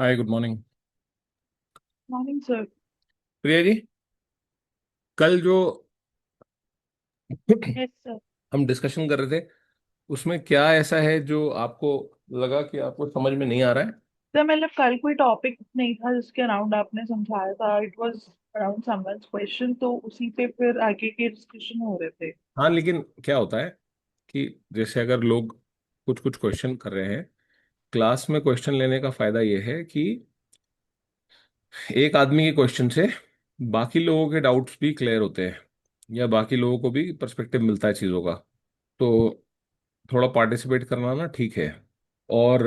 हाय, good morning. Morning sir. Priya ji, कल जो yes sir. हम डिस्कशन कर रहे थे उसमें क्या ऐसा है जो आपको लगा कि आपको समझ में नहीं आ रहा है? सर मतलब कल कोई टॉपिक नहीं था जिसके अराउंड आपने समझाया था। It was around someone's question, तो उसी पे फिर आगे के डिस्कशन हो रहे थे। हाँ, लेकिन क्या होता है कि जैसे अगर लोग कुछ कुछ क्वेश्चन कर रहे हैं, क्लास में क्वेश्चन लेने का फायदा यह है कि एक आदमी के क्वेश्चन से बाकी लोगों के डाउट्स भी क्लियर होते हैं, या बाकी लोगों को भी पर्सपेक्टिव मिलता है चीज़ों का। तो थोड़ा पार्टिसिपेट करना ना ठीक है। और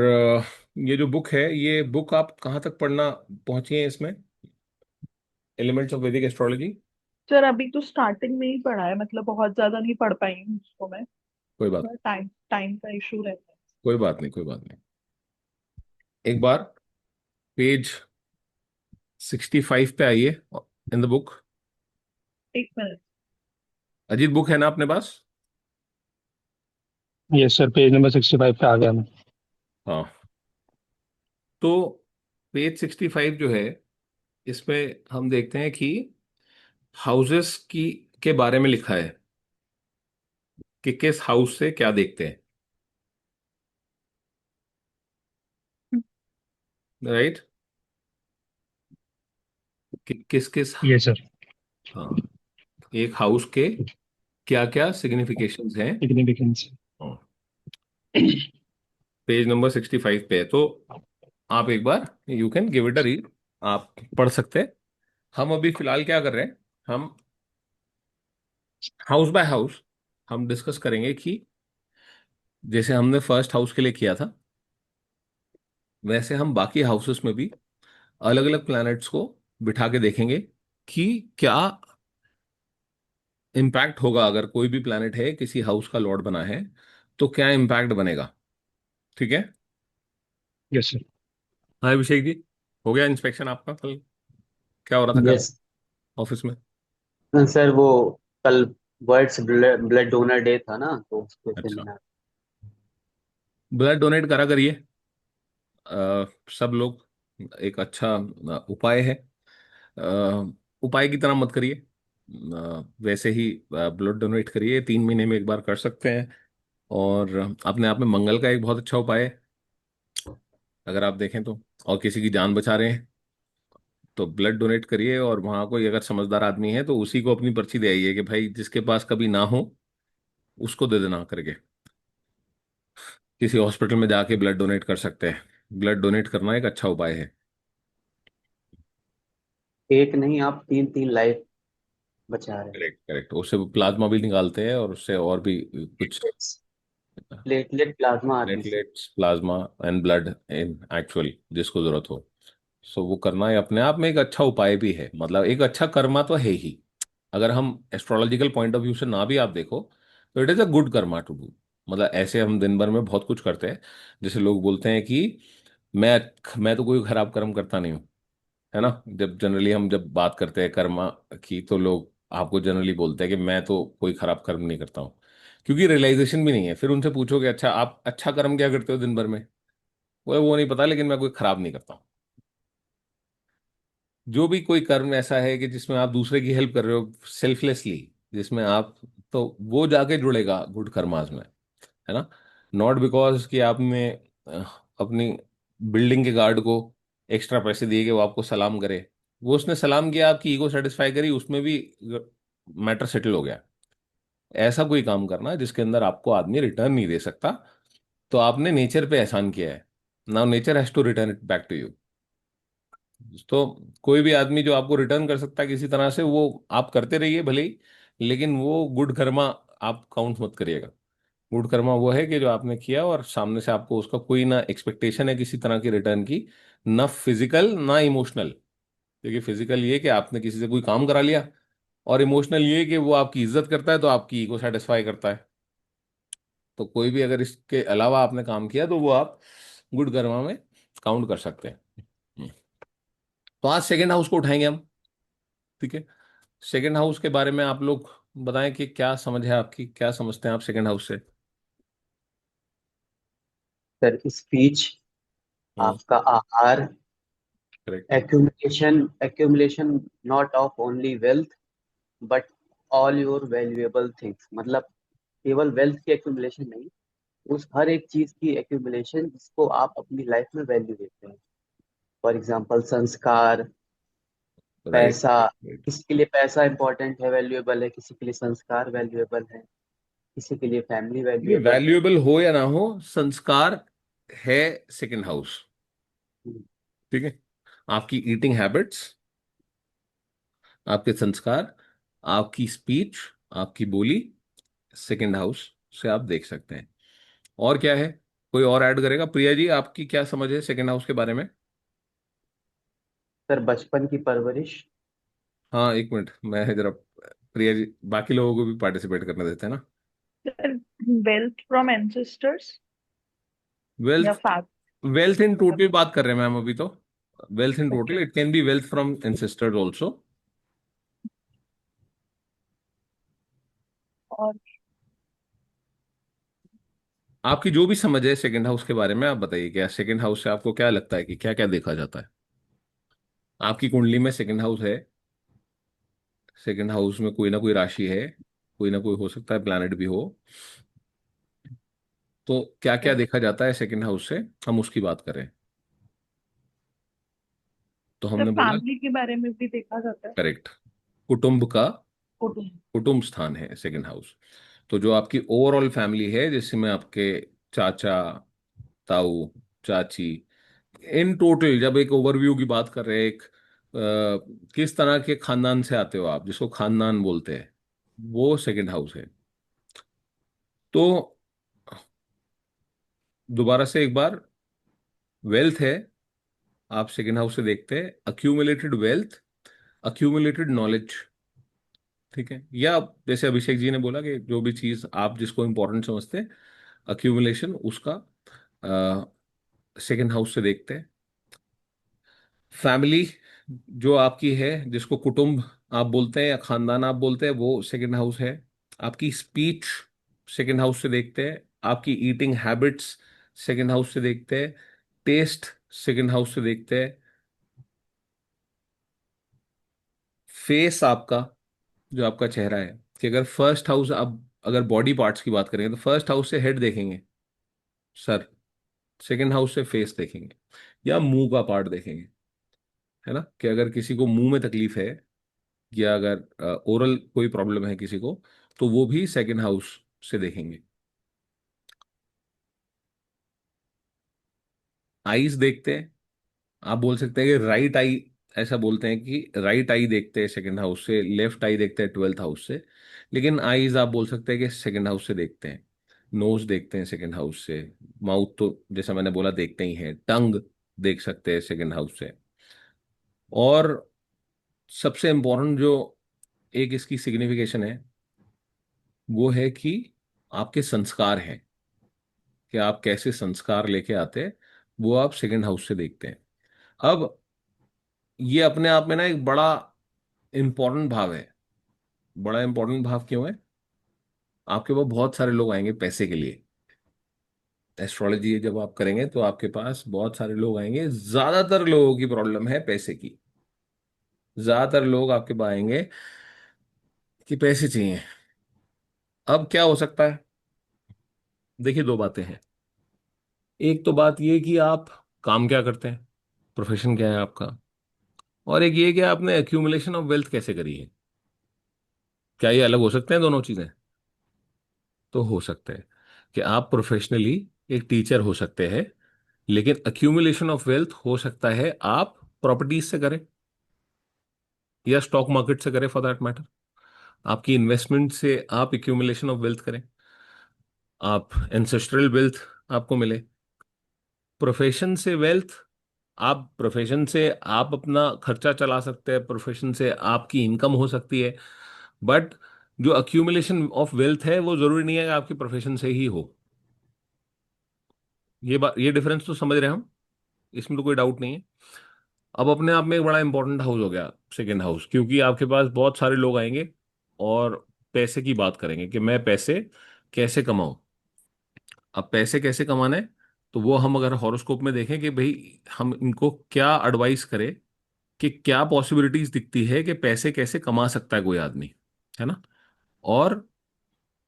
ये जो बुक है, ये बुक आप कहाँ तक पढ़ना पहुंची हैं इसमें? एलिमेंट्स ऑफ वैदिक एस्ट्रोलॉजी। सर अभी तो स्टार्टिंग में ही पढ़ा है, मतलब बहुत ज्यादा नहीं पढ़ पाई हूँ उसको मैं। कोई बात थोड़ा टाइम टाइम का इशू रहता है। कोई बात नहीं, कोई बात नहीं। एक बार पेज 65 पे आइए इन द बुक। एक मिनट। अजीत, बुक है ना अपने पास? यस सर, पेज नंबर 65 पे आ गया मैं। हाँ। तो पेज 65 जो है, इसमें हम देखते हैं कि हाउसेस की के बारे में लिखा है कि किस हाउस से क्या देखते हैं। राइट? कि किस किस। Yes sir. हाँ, एक हाउस के क्या क्या सिग्निफिकेशंस हैं। सिग्निफिकेंस। पेज नंबर 65 पे है, तो आप एक बार you can give it a read, आप पढ़ सकते हैं। हम अभी फिलहाल क्या कर रहे हैं, हम हाउस बाय हाउस हम डिस्कस करेंगे कि जैसे हमने फर्स्ट हाउस के लिए किया था, वैसे हम बाकी हाउसेस में भी अलग अलग प्लैनेट्स को बिठा के देखेंगे कि क्या इम्पैक्ट होगा अगर कोई भी प्लैनेट है किसी हाउस का लॉर्ड बना है, तो क्या इम्पैक्ट बनेगा। ठीक है? Yes sir. हाँ अभिषेक जी, हो गया इंस्पेक्शन आपका कल? क्या हो रहा था कल यस ऑफिस में? सर, वो कल वर्ल्ड्स ब्लड डोनर डे था ना, तो उसके अच्छा, सेमिनार। ब्लड डोनेट करा करिए। सब लोग, एक अच्छा उपाय है। उपाय की तरह मत करिए। वैसे ही ब्लड डोनेट करिए, 3 महीने में एक बार कर सकते हैं। और अपने आप में मंगल का एक बहुत अच्छा उपाय है, अगर आप देखें तो। और किसी की जान बचा रहे हैं तो ब्लड डोनेट करिए, और वहां कोई अगर समझदार आदमी है तो उसी को अपनी पर्ची दे आइए कि भाई जिसके पास कभी ना हो उसको दे देना करके। किसी हॉस्पिटल में जाके ब्लड डोनेट कर सकते हैं। ब्लड डोनेट करना एक अच्छा उपाय है। एक नहीं, आप तीन तीन लाइफ बचा रहे हैं। Correct, correct. उससे प्लाज्मा भी निकालते हैं, और उससे और भी कुछ। प्लेटलेट्स, प्लेटलेट प्लाज्मा आदि से। Platelets, plasma and blood in actual, जिसको जरूरत हो। सो वो करना है अपने आप में एक अच्छा उपाय भी है, मतलब एक अच्छा कर्मा तो है ही। अगर हम एस्ट्रोलॉजिकल पॉइंट ऑफ व्यू से ना भी आप देखो, तो it is a good karma to do. मतलब ऐसे हम दिन भर में बहुत कुछ करते हैं। जैसे लोग बोलते हैं कि मैं मैं तो कोई खराब कर्म करता नहीं हूँ, है ना। जब जनरली हम जब बात करते हैं कर्मा की, तो लोग आपको जनरली बोलते हैं कि मैं तो कोई खराब कर्म नहीं करता हूँ, क्योंकि रियलाइजेशन भी नहीं है। फिर उनसे पूछोगे अच्छा आप अच्छा कर्म क्या करते हो दिन भर में, वो नहीं पता, लेकिन मैं कोई खराब नहीं करता हूँ। जो भी कोई कर्म ऐसा है कि जिसमें आप दूसरे की हेल्प कर रहे हो सेल्फलेसली, जिसमें आप, तो वो जाके जुड़ेगा गुड कर्मास में, है ना। नॉट बिकॉज कि आपने अ, अपनी बिल्डिंग के गार्ड को एक्स्ट्रा पैसे दिए कि वो आपको सलाम करे। वो उसने सलाम किया, आपकी ईगो सेटिस्फाई करी, उसमें भी मैटर सेटल हो गया। ऐसा कोई काम करना जिसके अंदर आपको आदमी रिटर्न नहीं दे सकता, तो आपने नेचर पे एहसान किया है। Now nature has to return it back to you. तो कोई भी आदमी जो आपको रिटर्न कर सकता है किसी तरह से, वो आप करते रहिए भले ही, लेकिन वो गुड कर्मा आप काउंट मत करिएगा। गुड कर्मा वो है कि जो आपने किया और सामने से आपको उसका कोई ना एक्सपेक्टेशन है किसी तरह की रिटर्न की, ना फिजिकल ना इमोशनल। क्योंकि फिजिकल ये कि आपने किसी से कोई काम करा लिया, और इमोशनल ये कि वो आपकी इज्जत करता है तो आपकी ईगो सेटिस्फाई करता है। तो कोई भी अगर इसके अलावा आपने काम किया तो वो आप गुड कर्मा में काउंट कर सकते हैं। हम्म। तो आज सेकेंड हाउस को उठाएंगे हम। ठीक है? सेकेंड हाउस के बारे में आप लोग बताएं कि क्या समझ है आपकी, क्या समझते हैं आप सेकेंड हाउस से? सर स्पीच, हम्म। आपका आहार, correct. accumulation not of only wealth but all your valuable things, मतलब केवल वेल्थ की accumulation नहीं, उस हर एक चीज की accumulation जिसको आप अपनी लाइफ में वैल्यू देते हैं। फॉर एग्जाम्पल संस्कार, राइट। पैसा। किसी के लिए पैसा इंपॉर्टेंट है, वैल्यूएबल है, किसी के लिए संस्कार वैल्यूएबल है, किसी के लिए फैमिली ये वैल्यूएबल है। वैल्यूएबल हो या ना हो, संस्कार है सेकंड हाउस। ठीक है। आपकी ईटिंग हैबिट्स, आपके संस्कार, आपकी स्पीच, आपकी बोली, सेकंड हाउस से आप देख सकते हैं। और क्या है? कोई और ऐड करेगा? प्रिया जी, आपकी क्या समझ है सेकंड हाउस के बारे में? सर बचपन की परवरिश। हाँ, एक मिनट, मैं जरा प्रिया जी, बाकी लोगों को भी पार्टिसिपेट करने देते हैं ना। सर वेल्थ फ्रॉम एंसेस्टर्स या wealth, fact. Wealth in total बात कर रहे हैं मैम अभी तो। Wealth in total, okay. It can B wealth from ancestors also. और आपकी जो भी समझ है सेकंड हाउस के बारे में, आप बताइए, क्या सेकंड हाउस से आपको क्या लगता है कि क्या क्या देखा जाता है? आपकी कुंडली में सेकंड हाउस है, सेकंड हाउस में कोई ना कोई राशि है, कोई ना कोई हो सकता है प्लैनेट भी हो, तो क्या क्या देखा जाता है सेकंड हाउस से, हम उसकी बात करें। तो सर हमने बोला, फैमिली के बारे में भी देखा जाता है। करेक्ट, कुटुंब का, कुटुंब। कुटुंब स्थान है सेकंड हाउस। तो जो आपकी ओवरऑल फैमिली है, जिसमें आपके चाचा, ताऊ, चाची, इन टोटल जब एक ओवरव्यू की बात कर रहे हैं, एक किस तरह के खानदान से आते हो आप, जिसको खानदान बोलते हैं, वो सेकंड हाउस है। तो दोबारा से एक बार, वेल्थ है, आप सेकंड हाउस से देखते हैं अक्यूमुलेटेड वेल्थ, अक्यूमुलेटेड नॉलेज। ठीक है। या जैसे अभिषेक जी ने बोला कि जो भी चीज आप जिसको इंपॉर्टेंट समझते हैं, अक्यूमुलेशन उसका सेकंड हाउस से देखते हैं। फैमिली जो आपकी है, जिसको कुटुंब आप बोलते हैं या खानदान आप बोलते हैं, वो सेकंड हाउस है। आपकी स्पीच सेकंड हाउस से देखते हैं। आपकी ईटिंग हैबिट्स सेकंड हाउस से देखते हैं। टेस्ट सेकंड हाउस से देखते हैं। फेस आपका, जो आपका चेहरा है, कि अगर फर्स्ट हाउस, आप अगर बॉडी पार्ट्स की बात करेंगे तो फर्स्ट हाउस से हेड देखेंगे सर, सेकंड हाउस से फेस देखेंगे, या मुंह का पार्ट देखेंगे, है ना, कि अगर किसी को मुंह में तकलीफ है, या अगर ओरल कोई प्रॉब्लम है किसी को, तो वो भी सेकंड हाउस से देखेंगे। आईज देखते हैं, आप बोल सकते हैं कि राइट आई, ऐसा बोलते हैं कि राइट आई देखते हैं सेकंड हाउस से, लेफ्ट आई देखते हैं ट्वेल्थ हाउस से, लेकिन आईज आप बोल सकते हैं कि सेकंड हाउस से देखते हैं। नोज देखते हैं सेकंड हाउस से। माउथ तो जैसा मैंने बोला देखते ही हैं। टंग देख सकते हैं सेकंड हाउस से। और सबसे इंपॉर्टेंट जो एक इसकी सिग्निफिकेशन है, वो है कि आपके संस्कार हैं, कि आप कैसे संस्कार लेके आते हैं, वो आप सेकंड हाउस से देखते हैं। अब ये अपने आप में ना एक बड़ा इंपॉर्टेंट भाव है। बड़ा इंपॉर्टेंट भाव क्यों है? आपके पास बहुत सारे लोग आएंगे पैसे के लिए। एस्ट्रोलॉजी जब आप करेंगे तो आपके पास बहुत सारे लोग आएंगे, ज्यादातर लोगों की प्रॉब्लम है पैसे की। ज्यादातर लोग आपके पास आएंगे कि पैसे चाहिए। अब क्या हो सकता है? देखिए, दो बातें हैं। एक तो बात ये कि आप काम क्या करते हैं, प्रोफेशन क्या है आपका, और एक ये कि आपने एक्यूमुलेशन ऑफ वेल्थ कैसे करी है। क्या ये अलग हो सकते हैं दोनों चीजें? तो हो सकते हैं कि आप प्रोफेशनली एक टीचर हो सकते हैं, लेकिन अक्यूमुलेशन ऑफ वेल्थ हो सकता है आप प्रॉपर्टीज से करें, या स्टॉक मार्केट से करें फॉर दैट मैटर। आपकी इन्वेस्टमेंट से आप एक्यूमुलेशन ऑफ वेल्थ करें, आप एंसेस्ट्रल वेल्थ आपको मिले। प्रोफेशन से वेल्थ, आप प्रोफेशन से आप अपना खर्चा चला सकते हैं, प्रोफेशन से आपकी इनकम हो सकती है, बट जो अक्यूमुलेशन ऑफ वेल्थ है वो जरूरी नहीं है कि आपकी प्रोफेशन से ही हो। ये बात, ये डिफरेंस तो समझ रहे हैं हम, इसमें तो कोई डाउट नहीं है। अब अपने आप में एक बड़ा इंपॉर्टेंट हाउस हो गया सेकेंड हाउस, क्योंकि आपके पास बहुत सारे लोग आएंगे और पैसे की बात करेंगे कि मैं पैसे कैसे कमाऊं। अब पैसे कैसे कमाने हैं, तो वो हम अगर हॉरोस्कोप में देखें कि भाई हम इनको क्या एडवाइस करें कि क्या पॉसिबिलिटीज दिखती है कि पैसे कैसे कमा सकता है कोई आदमी, है ना। और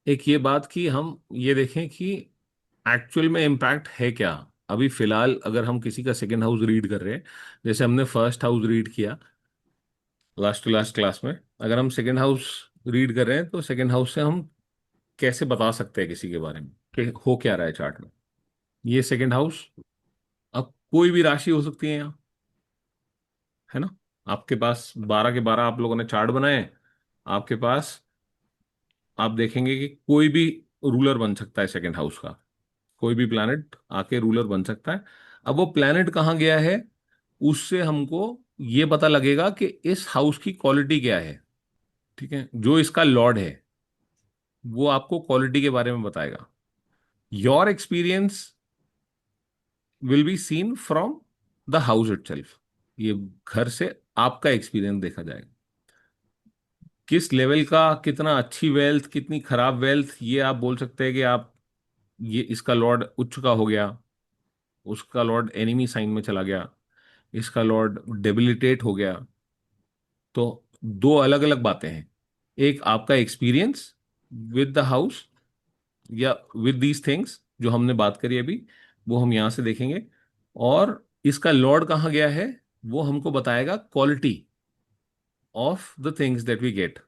एक ये बात कि हम ये देखें कि एक्चुअल में इम्पैक्ट है क्या। अभी फिलहाल अगर हम किसी का सेकंड हाउस रीड कर रहे हैं, जैसे हमने फर्स्ट हाउस रीड किया लास्ट टू लास्ट क्लास में, अगर हम सेकंड हाउस रीड कर रहे हैं तो सेकंड हाउस से हम कैसे बता सकते हैं किसी के बारे में कि हो क्या रहा है चार्ट में। ये सेकंड हाउस, अब कोई भी राशि हो सकती है यहाँ, है ना। आपके पास 12 के 12 आप लोगों ने चार्ट बनाए हैं, आपके पास आप देखेंगे कि कोई भी रूलर बन सकता है सेकंड हाउस का, कोई भी प्लैनेट आके रूलर बन सकता है। अब वो प्लैनेट कहाँ गया है, उससे हमको ये पता लगेगा कि इस हाउस की क्वालिटी क्या है। ठीक है, जो इसका लॉर्ड है वो आपको क्वालिटी के बारे में बताएगा। Your experience will be seen from the house itself. ये घर से आपका एक्सपीरियंस देखा जाएगा, किस लेवल का, कितना अच्छी वेल्थ, कितनी खराब वेल्थ, ये आप बोल सकते हैं कि आप, ये इसका लॉर्ड उच्च का हो गया, उसका लॉर्ड एनिमी साइन में चला गया, इसका लॉर्ड डेबिलिटेट हो गया। तो दो अलग अलग बातें हैं, एक आपका एक्सपीरियंस विद द हाउस या विद दीज थिंग्स जो हमने बात करी अभी, वो हम यहां से देखेंगे। और इसका लॉर्ड कहाँ गया है, वो हमको बताएगा quality of the things that we get.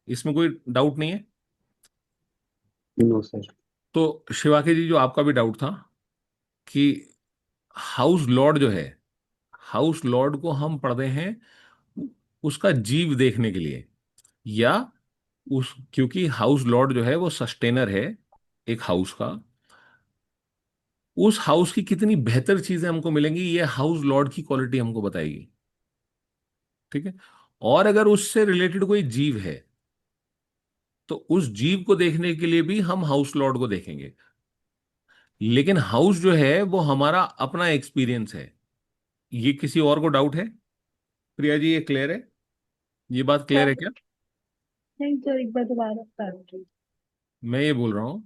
इसमें कोई डाउट नहीं है। No sir. तो शिवाकी जी, जो आपका भी डाउट था कि हाउस लॉर्ड जो है, हाउस लॉर्ड को हम पढ़ते हैं उसका जीव देखने के लिए, या उस, क्योंकि हाउस लॉर्ड जो है वो सस्टेनर है एक हाउस का, उस हाउस की कितनी बेहतर चीजें हमको मिलेंगी ये हाउस लॉर्ड की क्वालिटी हमको बताएगी। ठीक है। और अगर उससे रिलेटेड कोई जीव है तो उस जीव को देखने के लिए भी हम हाउस लॉर्ड को देखेंगे। लेकिन हाउस जो है वो हमारा अपना एक्सपीरियंस है। ये किसी और को डाउट है? प्रिया जी, ये क्लियर है? ये बात क्लियर है सर क्या? नहीं सर, एक बार दोबारा बता दीजिए। मैं ये बोल रहा हूं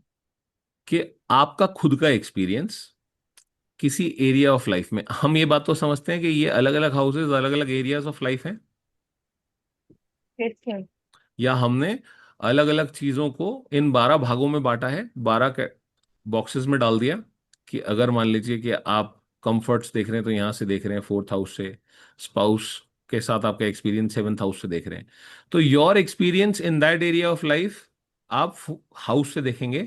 कि आपका खुद का एक्सपीरियंस किसी एरिया ऑफ लाइफ में, हम ये बात तो समझते हैं कि ये अलग अलग हाउसेज अलग अलग एरियाज ऑफ लाइफ हैं, यस सर। या हमने अलग अलग चीजों को इन 12 भागों में बांटा है, 12 के बॉक्सेस में डाल दिया कि अगर मान लीजिए कि आप कंफर्ट्स देख रहे हैं तो यहां से देख रहे हैं फोर्थ हाउस से, स्पाउस के साथ आपका एक्सपीरियंस सेवन्थ हाउस से देख रहे हैं, तो your experience in that area of life आप हाउस से देखेंगे।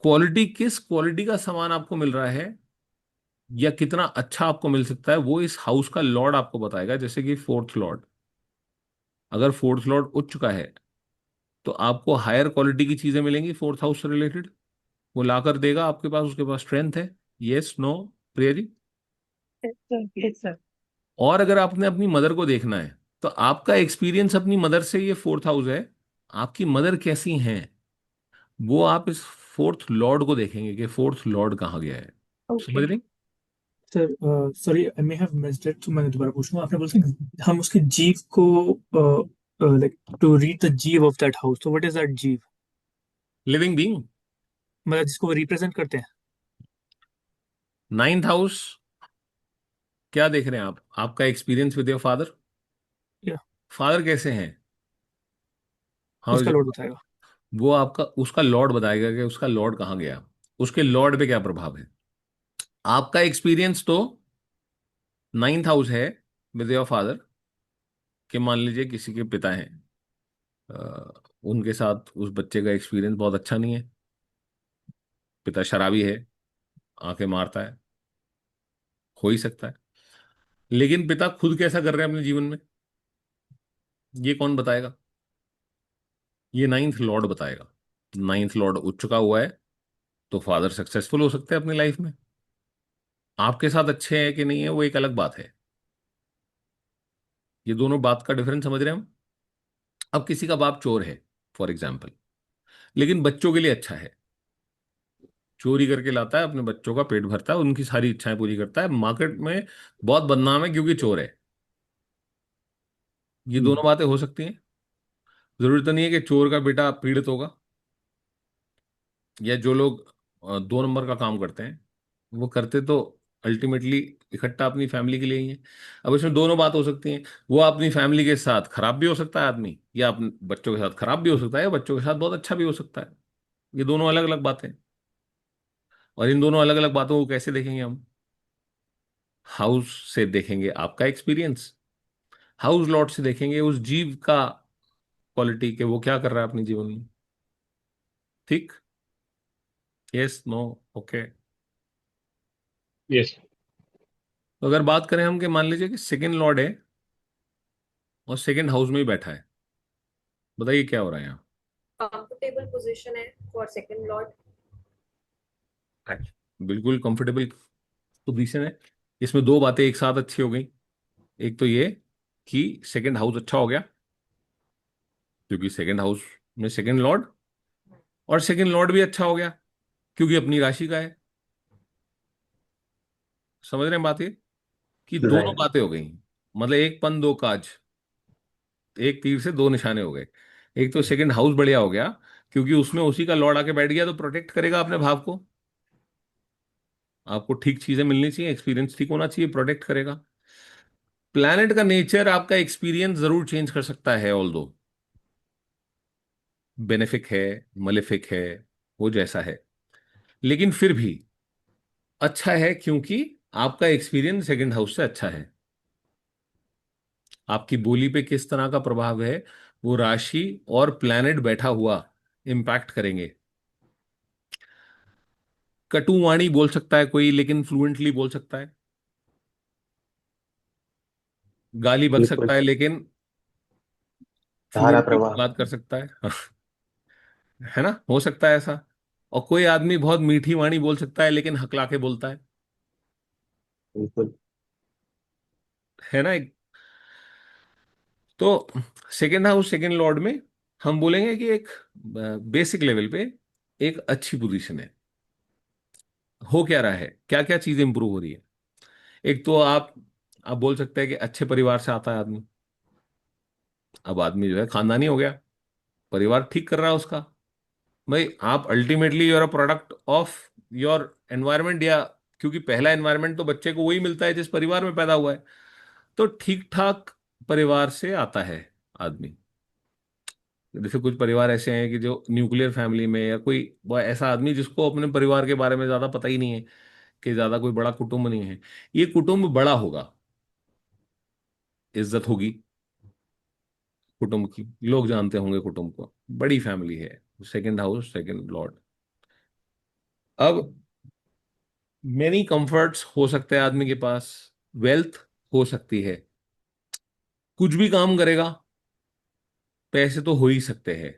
क्वालिटी, किस क्वालिटी का सामान आपको मिल रहा है या कितना अच्छा आपको मिल सकता है, वो इस हाउस का लॉर्ड आपको बताएगा। जैसे कि फोर्थ लॉर्ड, अगर फोर्थ लॉर्ड उच्च का है तो आपको हायर क्वालिटी की चीजें मिलेंगी फोर्थ हाउस से रिलेटेड, वो लाकर देगा आपके पास, उसके पास स्ट्रेंथ है। Yes, no, Priya ji? Yes sir, yes sir. और अगर आपने अपनी मदर को देखना है तो आपका एक्सपीरियंस अपनी मदर से, ये फोर्थ हाउस है, आपकी मदर कैसी हैं, वो आप इस फोर्थ लॉर्ड को देखेंगे कि फोर्थ लॉर्ड कहाँ गया है। ओके। समझ रहे? Sir sorry I may have missed it, तो मैंने दोबारा पूछूंगा। आपने बोला कि हम उसके जीव को लाइक टू रीड द जीव ऑफ दैट हाउस, तो व्हाट इज दैट जीव? Living being. मतलब जिसको वो रिप्रेजेंट करते हैं। नाइन्थ हाउस, क्या देख रहे हैं आप, आपका एक्सपीरियंस विद योर फादर। या फादर कैसे हैं? हाउ इज उसका इट? लॉर्ड बताएगा। वो आपका, उसका लॉर्ड बताएगा कि उसका लॉर्ड कहाँ गया, उसके लॉर्ड पे क्या प्रभाव है। आपका एक्सपीरियंस तो नाइन्थ हाउस है विद योर फादर, कि मान लीजिए किसी के पिता हैं, उनके साथ उस बच्चे का एक्सपीरियंस बहुत अच्छा नहीं है, पिता शराबी है, आंखें मारता है, हो ही सकता है। लेकिन पिता खुद कैसा कर रहे हैं अपने जीवन में, ये कौन बताएगा? ये नाइन्थ लॉर्ड बताएगा। नाइन्थ लॉर्ड उच्च का हुआ है तो फादर सक्सेसफुल हो सकते हैं अपनी लाइफ में, आपके साथ अच्छे हैं कि नहीं है वो एक अलग बात है। ये दोनों बात का डिफरेंस समझ रहे हैं हम। अब किसी का बाप चोर है फॉर एग्जाम्पल, लेकिन बच्चों के लिए अच्छा है, चोरी करके लाता है, अपने बच्चों का पेट भरता है, उनकी सारी इच्छाएं पूरी करता है, मार्केट में बहुत बदनाम है क्योंकि चोर है। ये दोनों बातें हो सकती हैं। जरूरी तो नहीं है कि चोर का बेटा पीड़ित होगा, या जो लोग 2 नंबर का काम करते हैं वो करते तो अल्टीमेटली इकट्ठा अपनी फैमिली के लिए ही है। अब इसमें दोनों बात हो सकती हैं, वो अपनी फैमिली के साथ खराब भी हो सकता है आदमी, या अपने बच्चों के साथ खराब भी हो सकता है, या बच्चों के साथ बहुत अच्छा भी हो सकता है। ये दोनों अलग अलग बातें हैं। और इन दोनों अलग अलग बातों को कैसे देखेंगे हम? हाउस से देखेंगे आपका एक्सपीरियंस, हाउस लॉट से देखेंगे उस जीव का क्वालिटी के वो क्या कर रहा है अपने जीवन में। ठीक? Yes, no, okay. यस। तो अगर बात करें हम कि मान लीजिए कि सेकंड लॉर्ड है और सेकंड हाउस में ही बैठा है, बताइए क्या हो रहा है यहाँ? कंफर्टेबल पोजीशन है फॉर सेकंड लॉर्ड। बिल्कुल कंफर्टेबल पोजीशन है। इसमें दो बातें एक साथ अच्छी हो गई। एक तो ये कि सेकंड हाउस अच्छा हो गया, क्योंकि सेकंड हाउस में सेकंड लॉर्ड, और सेकंड लॉर्ड भी अच्छा हो गया क्योंकि अपनी राशि का है। समझ रहे हैं बात ये? कि दोनों राइट। बातें हो गई, मतलब एक पन दो काज, एक तीर से दो निशाने हो गए। एक तो सेकंड हाउस बढ़िया हो गया क्योंकि उसमें उसी का लॉर्ड आके बैठ गया, तो प्रोटेक्ट करेगा अपने भाव को। आपको ठीक चीजें मिलनी चाहिए, एक्सपीरियंस ठीक होना चाहिए, प्रोटेक्ट करेगा। प्लैनेट का नेचर आपका एक्सपीरियंस जरूर चेंज कर सकता है, ऑल दो बेनिफिक है, मलेफिक है, वो जैसा है, लेकिन फिर भी अच्छा है क्योंकि आपका एक्सपीरियंस सेकंड हाउस से अच्छा है। आपकी बोली पे किस तरह का प्रभाव है, वो राशि और प्लैनेट बैठा हुआ इम्पैक्ट करेंगे। कटु वाणी बोल सकता है कोई, लेकिन फ्लुएंटली बोल सकता है। गाली बक बिल्कुल। सकता है, लेकिन धारा फ्लुएंटली प्रवाह। बात कर सकता है। है ना, हो सकता है ऐसा। और कोई आदमी बहुत मीठी वाणी बोल सकता है, लेकिन हकला के बोलता बिल्कुल। है ना। तो सेकेंड हाउस सेकेंड लॉर्ड में हम बोलेंगे कि एक बेसिक लेवल पे एक अच्छी पोजीशन है। हो क्या रहा है, क्या क्या चीजें इंप्रूव हो रही है? एक तो आप बोल सकते हैं कि अच्छे परिवार से आता है आदमी। अब आदमी जो है खानदानी हो गया, परिवार ठीक कर रहा है उसका। भाई आप ultimately you're a product of your environment, या क्योंकि पहला एनवायरमेंट तो बच्चे को वही मिलता है जिस परिवार में पैदा हुआ है। तो ठीक ठाक परिवार से आता है आदमी। जैसे कुछ परिवार ऐसे हैं कि जो न्यूक्लियर फैमिली में, या कोई वो ऐसा आदमी जिसको अपने परिवार के बारे में ज्यादा पता ही नहीं है, कि ज्यादा कोई बड़ा कुटुंब नहीं है। ये कुटुंब बड़ा होगा, इज्जत होगी कुटुंब की, लोग जानते होंगे कुटुंब को, बड़ी फैमिली है। Second house second Lord. अब मेनी कंफर्ट्स हो सकते हैं आदमी के पास, वेल्थ हो सकती है, कुछ भी काम करेगा पैसे तो हो ही सकते हैं,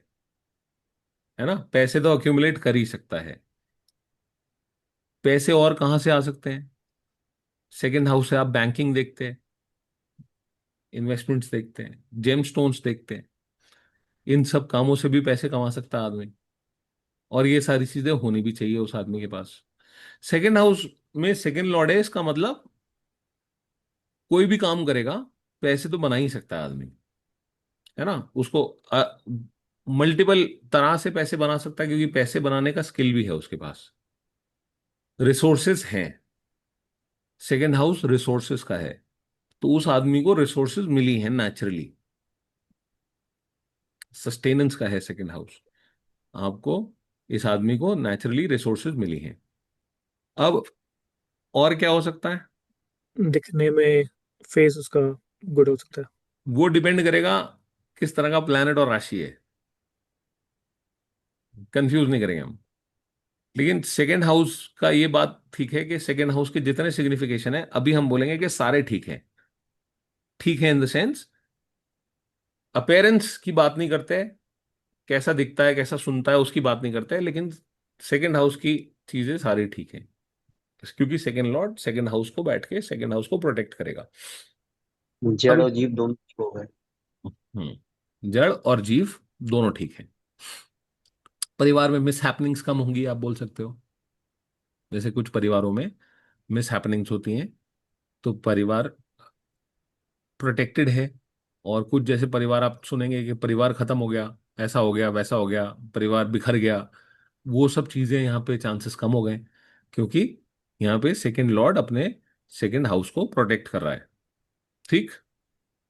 है ना, पैसे तो अक्यूमुलेट कर ही सकता है। पैसे और कहाँ से आ सकते हैं? सेकंड हाउस से आप बैंकिंग देखते हैं, इन्वेस्टमेंट्स देखते हैं, जेम स्टोन्स देखते हैं। इन सब कामों से भी पैसे कमा सकता है आदमी, और ये सारी चीजें होनी भी चाहिए उस आदमी के पास। सेकंड हाउस में सेकंड लॉर्ड है, इसका मतलब कोई भी काम करेगा पैसे तो बना ही सकता है आदमी, है ना। उसको मल्टीपल तरह से पैसे बना सकता है, क्योंकि पैसे बनाने का स्किल भी है उसके पास, रिसोर्सेस हैं। सेकंड हाउस रिसोर्सेस का है, तो उस आदमी को रिसोर्सेज मिली हैं नेचुरली, सस्टेनेंस का है सेकंड हाउस। आपको, इस आदमी को नेचुरली रिसोर्सेज मिली हैं। अब और क्या हो सकता है? दिखने में फेस उसका गुड हो सकता है। वो डिपेंड करेगा किस तरह का प्लैनेट और राशि है, कंफ्यूज नहीं करेंगे हम। लेकिन सेकेंड हाउस का ये बात ठीक है कि सेकेंड हाउस के जितने सिग्निफिकेशन है, अभी हम बोलेंगे कि सारे ठीक हैं। ठीक है इन द सेंस, अपेयरेंस की बात नहीं करते, कैसा दिखता है कैसा सुनता है उसकी बात नहीं करते, लेकिन सेकेंड हाउस की चीजें सारी ठीक है, क्योंकि सेकेंड लॉर्ड सेकेंड हाउस को बैठ के सेकेंड हाउस को प्रोटेक्ट करेगा। जड़ अब और जीव दोनों ठीक हो गए। जड़ और जीव दोनों ठीक है। परिवार में मिस हैपनिंग्स कम होंगी, आप बोल सकते हो। जैसे कुछ परिवारों में मिस हैपनिंग्स होती हैं, तो परिवार प्रोटेक्टेड है। और कुछ जैसे परिवार आप सुनेंगे कि परिवार खत्म हो गया, ऐसा हो गया वैसा हो गया, परिवार बिखर गया, वो सब चीजें यहाँ पे चांसेस कम हो गए, क्योंकि यहाँ पे सेकंड लॉर्ड अपने सेकंड हाउस को प्रोटेक्ट कर रहा है। ठीक।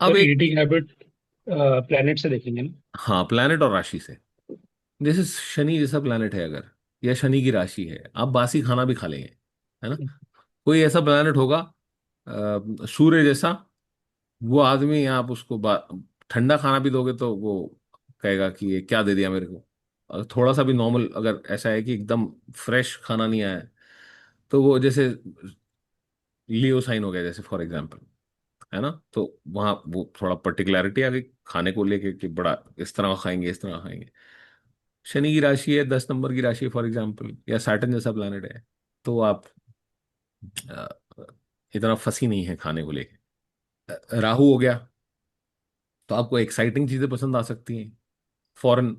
अब सर एक, ईटिंग हैबिट प्लेनेट से देखेंगे ना? हाँ, प्लैनेट और राशि से। जैसे शनि जैसा प्लैनेट है अगर, या शनि की राशि है, आप बासी खाना भी खा लेंगे, है ना। कोई ऐसा प्लैनेट होगा सूर्य जैसा, वो आदमी, आप उसको ठंडा खाना भी दोगे तो वो कहेगा कि ये क्या दे दिया मेरे को। अगर थोड़ा सा भी नॉर्मल, अगर ऐसा है कि एकदम फ्रेश खाना नहीं आया है, तो वो जैसे लियो साइन हो गया जैसे फॉर एग्जाम्पल, है ना, तो वहाँ वो थोड़ा पर्टिकुलैरिटी आ गई खाने को लेके कि बड़ा इस तरह का खाएंगे, इस तरह का खाएंगे। शनि की राशि है, 10 नंबर की राशि फॉर एग्जाम्पल, या सैटर्न जैसा प्लैनेट है, तो आप अ, इतना फंसी नहीं है खाने को लेके। राहु हो गया, तो आपको एक्साइटिंग चीजें पसंद आ सकती हैं, फॉरेन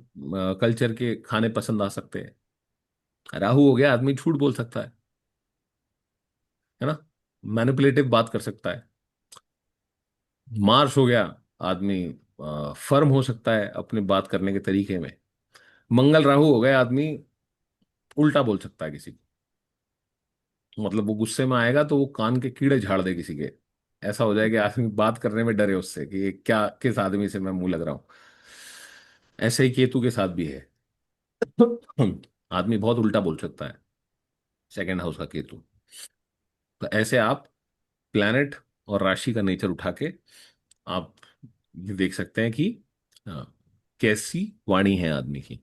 कल्चर के खाने पसंद आ सकते हैं। राहु हो गया, आदमी झूठ बोल सकता है ना, मैनिपुलेटिव बात कर सकता है। मार्स हो गया, आदमी फर्म हो सकता है अपने बात करने के तरीके में। मंगल राहु हो गया, आदमी उल्टा बोल सकता है किसी को, मतलब वो गुस्से में आएगा तो वो कान के कीड़े झाड़ दे किसी के। ऐसा हो जाए कि आदमी बात करने में डरे उससे कि ये क्या, किस आदमी से मैं मुंह लग रहा हूं। ऐसे ही केतु के साथ भी है। आदमी बहुत उल्टा बोल सकता है, सेकंड हाउस का केतु। तो ऐसे आप प्लैनेट और राशि का नेचर उठा के आप ये देख सकते हैं कि हाँ, कैसी वाणी है आदमी की।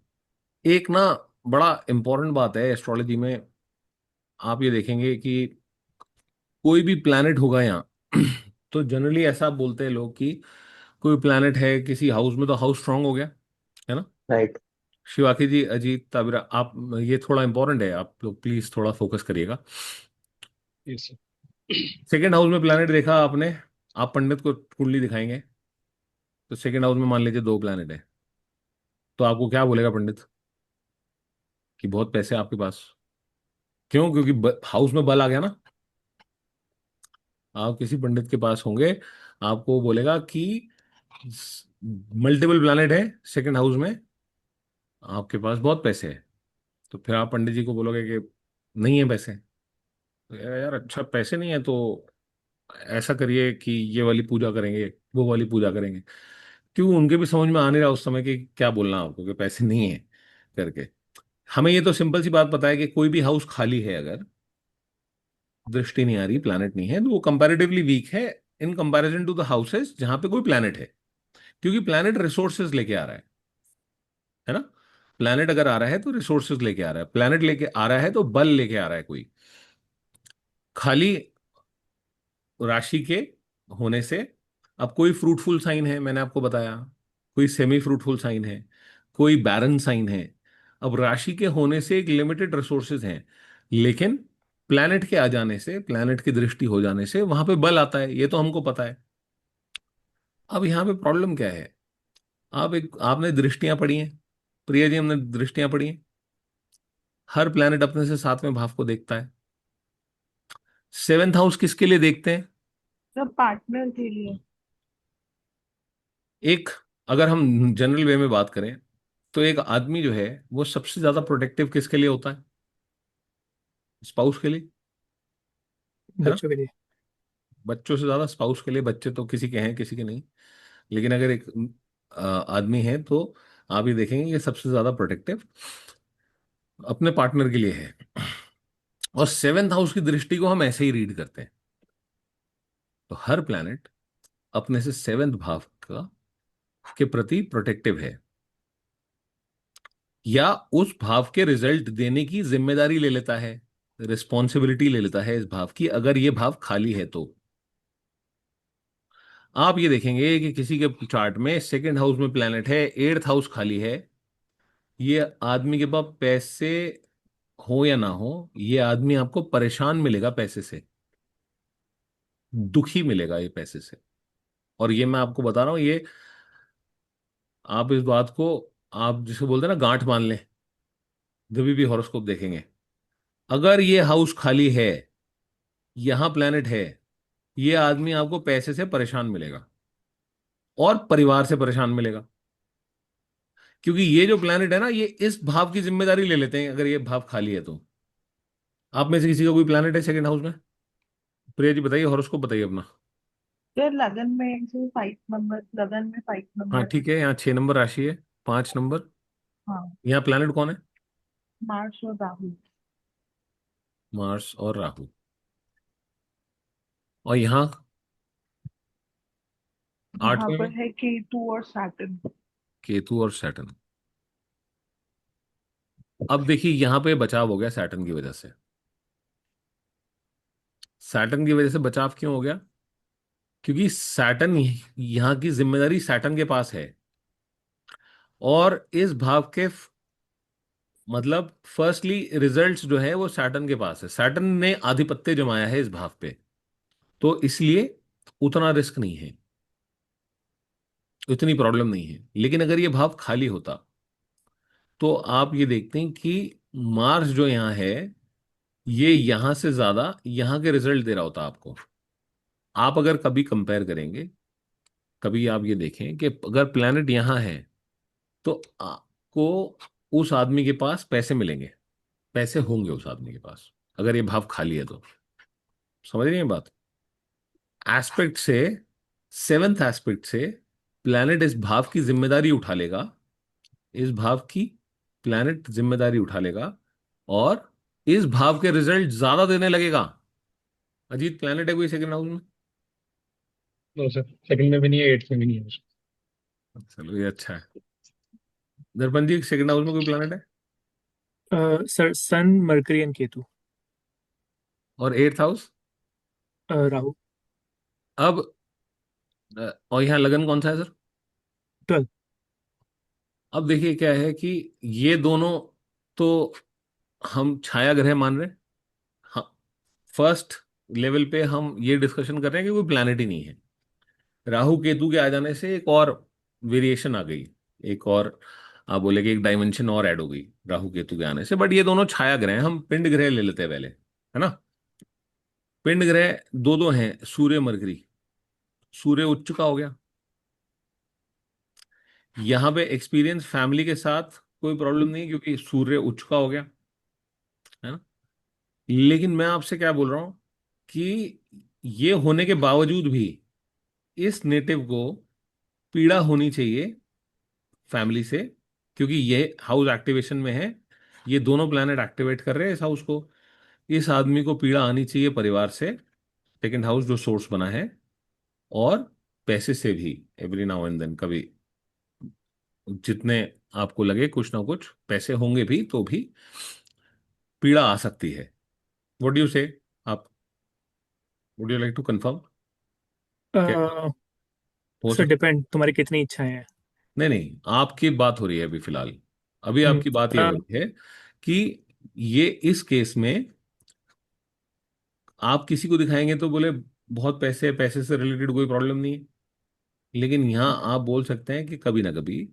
एक ना बड़ा इंपॉर्टेंट बात है एस्ट्रोलॉजी में, आप ये देखेंगे कि कोई भी प्लैनेट होगा यहाँ, तो जनरली ऐसा बोलते हैं लोग कि कोई प्लैनेट है किसी हाउस में तो हाउस स्ट्रांग हो गया, है ना। राइट। शिवाकी जी, अजीत, ताबिरा, आप ये थोड़ा इंपॉर्टेंट है, आप लोग प्लीज थोड़ा फोकस करिएगा। Yes sir. सेकेंड हाउस में प्लैनेट देखा आपने, आप पंडित को कुंडली दिखाएंगे, तो सेकेंड हाउस में मान लीजिए 2 प्लैनेट है, तो आपको क्या बोलेगा पंडित कि बहुत पैसे हैं आपके पास। क्यों? क्योंकि हाउस में बल आ गया ना। आप किसी पंडित के पास होंगे, आपको वो बोलेगा कि मल्टीपल प्लैनेट है सेकंड हाउस में, आपके पास बहुत पैसे हैं। तो फिर आप पंडित जी को बोलोगे कि नहीं है पैसे, तो यार अच्छा पैसे नहीं है तो ऐसा करिए कि ये वाली पूजा करेंगे, वो वाली पूजा करेंगे। क्यों? उनके भी समझ में आ नहीं रहा उस समय कि क्या बोलना आपको कि पैसे नहीं है करके। हमें ये तो सिंपल सी बात पता है कि कोई भी हाउस खाली है अगर, दृष्टि नहीं आ रही, प्लैनेट नहीं है, तो वो कंपैरेटिवली वीक है in comparison to the houses जहां पे कोई प्लैनेट है। क्योंकि प्लैनेट रिसोर्सेज लेके आ रहा है ना। प्लैनेट अगर आ रहा है तो रिसोर्सेज लेके आ रहा है, प्लैनेट लेके आ रहा है तो बल लेके आ रहा है कोई। खाली राशि के होने से, अब कोई फ्रूटफुल साइन है मैंने आपको बताया, कोई सेमी फ्रूटफुल साइन है, कोई बैरन साइन है। अब राशि के होने से एक लिमिटेड रिसोर्सेज हैं, लेकिन प्लैनेट के आ जाने से, प्लैनेट की दृष्टि हो जाने से वहां पे बल आता है, ये तो हमको पता है। अब यहाँ पे प्रॉब्लम क्या है? आपने दृष्टियां पढ़ी हैं, प्रिया जी, हमने दृष्टियां पढ़ी हैं। हर प्लैनेट अपने से 7वें भाव को देखता है। सेवेंथ हाउस किसके लिए देखते हैं? सब पार्टनर के लिए। एक, अगर हम जनरल वे में बात करें, तो एक आदमी जो है वो सबसे ज्यादा प्रोटेक्टिव किसके लिए होता है? स्पाउस के लिए, है ना। बच्चों के लिए। बच्चों से ज्यादा स्पाउस के लिए। बच्चे तो किसी के हैं किसी के नहीं, लेकिन अगर एक आदमी है तो आप ये देखेंगे कि सबसे ज्यादा प्रोटेक्टिव अपने पार्टनर के लिए है। और सेवेंथ हाउस की दृष्टि को हम ऐसे ही रीड करते हैं, तो हर प्लैनेट अपने से सेवेंथ भाव का के प्रति प्रोटेक्टिव है, या उस भाव के रिजल्ट देने की जिम्मेदारी ले लेता है, रिस्पॉन्सिबिलिटी ले लेता है इस भाव की, अगर ये भाव खाली है तो। आप ये देखेंगे कि किसी के चार्ट में सेकंड हाउस में प्लैनेट है, एट्थ हाउस खाली है, ये आदमी के पास पैसे हो या ना हो, ये आदमी आपको परेशान मिलेगा पैसे से, दुखी मिलेगा ये पैसे से। और ये मैं आपको बता रहा हूं, ये आप इस बात को, आप जिसे बोलते हैं ना गांठ मान लें, जब भी हॉरोस्कोप देखेंगे, अगर ये हाउस खाली है, यहां प्लैनेट है, ये आदमी आपको पैसे से परेशान मिलेगा और परिवार से परेशान मिलेगा। क्योंकि ये जो प्लैनेट है ना, ये इस भाव की जिम्मेदारी ले लेते हैं अगर ये भाव खाली है तो। आप में से किसी का कोई प्लैनेट है सेकंड हाउस में? प्रिया जी बताइए, हॉरोस्कोप बताइए अपना। सर लगन में से 5 नंबर, लगन में 5 हाँ नंबर। ठीक है, यहाँ 6 नंबर राशि है, 5 नंबर। हाँ, यहाँ प्लैनेट कौन है? मार्स और राहु। मार्स और राहु। और यहाँ यहाँ 8वें पर में है केतु और सैटर्न। केतु और सैटर्न। अब देखिए यहाँ पे बचाव हो गया सैटर्न की वजह से। सैटर्न की वजह से बचाव क्यों हो गया? क्योंकि सैटर्न, यहाँ की जिम्मेदारी सैटर्न के पास है। और इस भाव के मतलब फर्स्टली रिजल्ट्स जो है वो सैटर्न के पास है। सैटर्न ने आधिपत्य जमाया है इस भाव पे, तो इसलिए उतना रिस्क नहीं है, इतनी प्रॉब्लम नहीं है। लेकिन अगर ये भाव खाली होता तो आप ये देखते हैं कि मार्स जो यहाँ है ये यहाँ से ज्यादा यहाँ के रिजल्ट दे रहा होता आपको। आप अगर कभी कंपेयर करेंगे, कभी आप ये देखें कि अगर प्लेनेट यहाँ है तो आपको उस आदमी के पास पैसे मिलेंगे, पैसे होंगे उस आदमी के पास, अगर ये भाव खाली है तो। समझ रही हैं बात? एस्पेक्ट से, सेवेंथ एस्पेक्ट से प्लैनेट इस भाव की जिम्मेदारी उठा लेगा, इस भाव की प्लैनेट जिम्मेदारी उठा लेगा और इस भाव के रिजल्ट ज्यादा देने लगेगा। अजीत, प्लैनेट है कोई सेकंड हाउस में? नो सर, सेकंड में भी नहीं है, एट्थ में भी नहीं है। चलो ये अच्छा है। दर्पण जी, सेकंड हाउस में कोई प्लैनेट है? Sir sun, Mercury and Ketu. और एट्थ हाउस? राहु। अब और यहाँ लगन कौन सा है सर? 12। अब देखिए क्या है कि ये दोनों तो हम छाया ग्रह मान रहे हैं। हाँ, फर्स्ट लेवल पे हम ये डिस्कशन कर रहे हैं कि कोई प्लैनेट ही नहीं है। राहु केतु के आ जाने से एक और वेरिएशन आ गई, एक और आप बोले कि एक डायमेंशन और ऐड हो गई राहु केतु के आने से। बट ये दोनों छाया ग्रह हैं, हम पिंड ग्रह ले लेते हैं पहले, है ना। पिंड ग्रह दो दो हैं, सूर्य मरकरी। सूर्य उच्च चुका हो गया, यहाँ पे एक्सपीरियंस फैमिली के साथ कोई प्रॉब्लम नहीं क्योंकि सूर्य उच्च का हो गया, है ना। लेकिन मैं आपसे क्या बोल रहा हूं कि ये होने के बावजूद भी इस नेटिव को पीड़ा होनी चाहिए फैमिली से, क्योंकि ये हाउस एक्टिवेशन में है, ये दोनों प्लैनेट एक्टिवेट कर रहे हैं इस हाउस को। इस आदमी को पीड़ा आनी चाहिए परिवार से, सेकंड हाउस जो सोर्स बना है, और पैसे से भी एवरी नाउ एंड देन कभी जितने आपको लगे कुछ ना कुछ पैसे होंगे भी तो भी पीड़ा आ सकती है। What do you say? आप, would you like to confirm? क्या हो सर सकता? डिपेंड, तुम्हारी कितनी इच्छाएं हैं। नहीं नहीं, आपकी बात हो रही है अभी फिलहाल। अभी हम्म, आपकी बात ये हो रही है कि ये इस केस में आप किसी को दिखाएंगे तो बोले बहुत पैसे है, पैसे से रिलेटेड कोई प्रॉब्लम नहीं है। लेकिन यहाँ आप बोल सकते हैं कि कभी ना कभी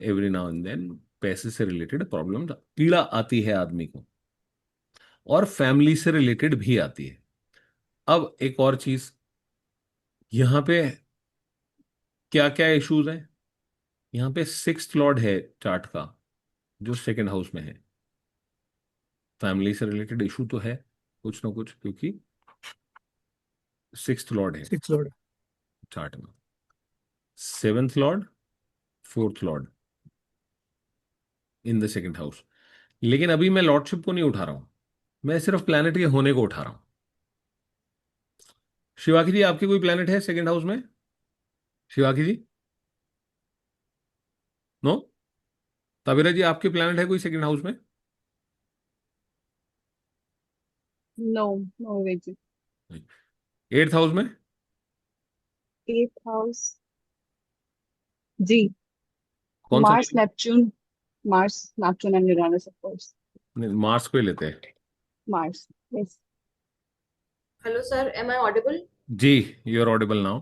एवरी नाउ एंड देन पैसे से रिलेटेड प्रॉब्लम, पीड़ा आती है आदमी को, और फैमिली से रिलेटेड भी आती है। अब एक और चीज, यहाँ पे क्या क्या इश्यूज हैं। यहाँ पे सिक्स्थ लॉर्ड है चार्ट का, जो सेकंड हाउस में है। फैमिली से रिलेटेड इशू तो है कुछ ना कुछ, क्योंकि सिक्स्थ लॉर्ड है 6 लॉर्ड। चार्ट में, seventh Lord, fourth Lord in the second house. लेकिन अभी मैं लॉर्डशिप को नहीं उठा रहा हूं, मैं सिर्फ प्लैनेट के होने को उठा रहा हूं। शिवाकी जी, आपके कोई प्लैनेट है सेकंड हाउस में? शिवाकी जी, नो? तबीरा जी, आपके प्लैनेट है कोई सेकंड हाउस में? नो, नो वे जी। एट्थ हाउस में? एट हाउस, जी। कौन सा? Mars, Neptune. Mars, Neptune and Uranus, of course. Mars को ही लेते हैं। Mars, yes. Hello, sir. Am I audible? जी, यू आर ऑडिबल नाउ।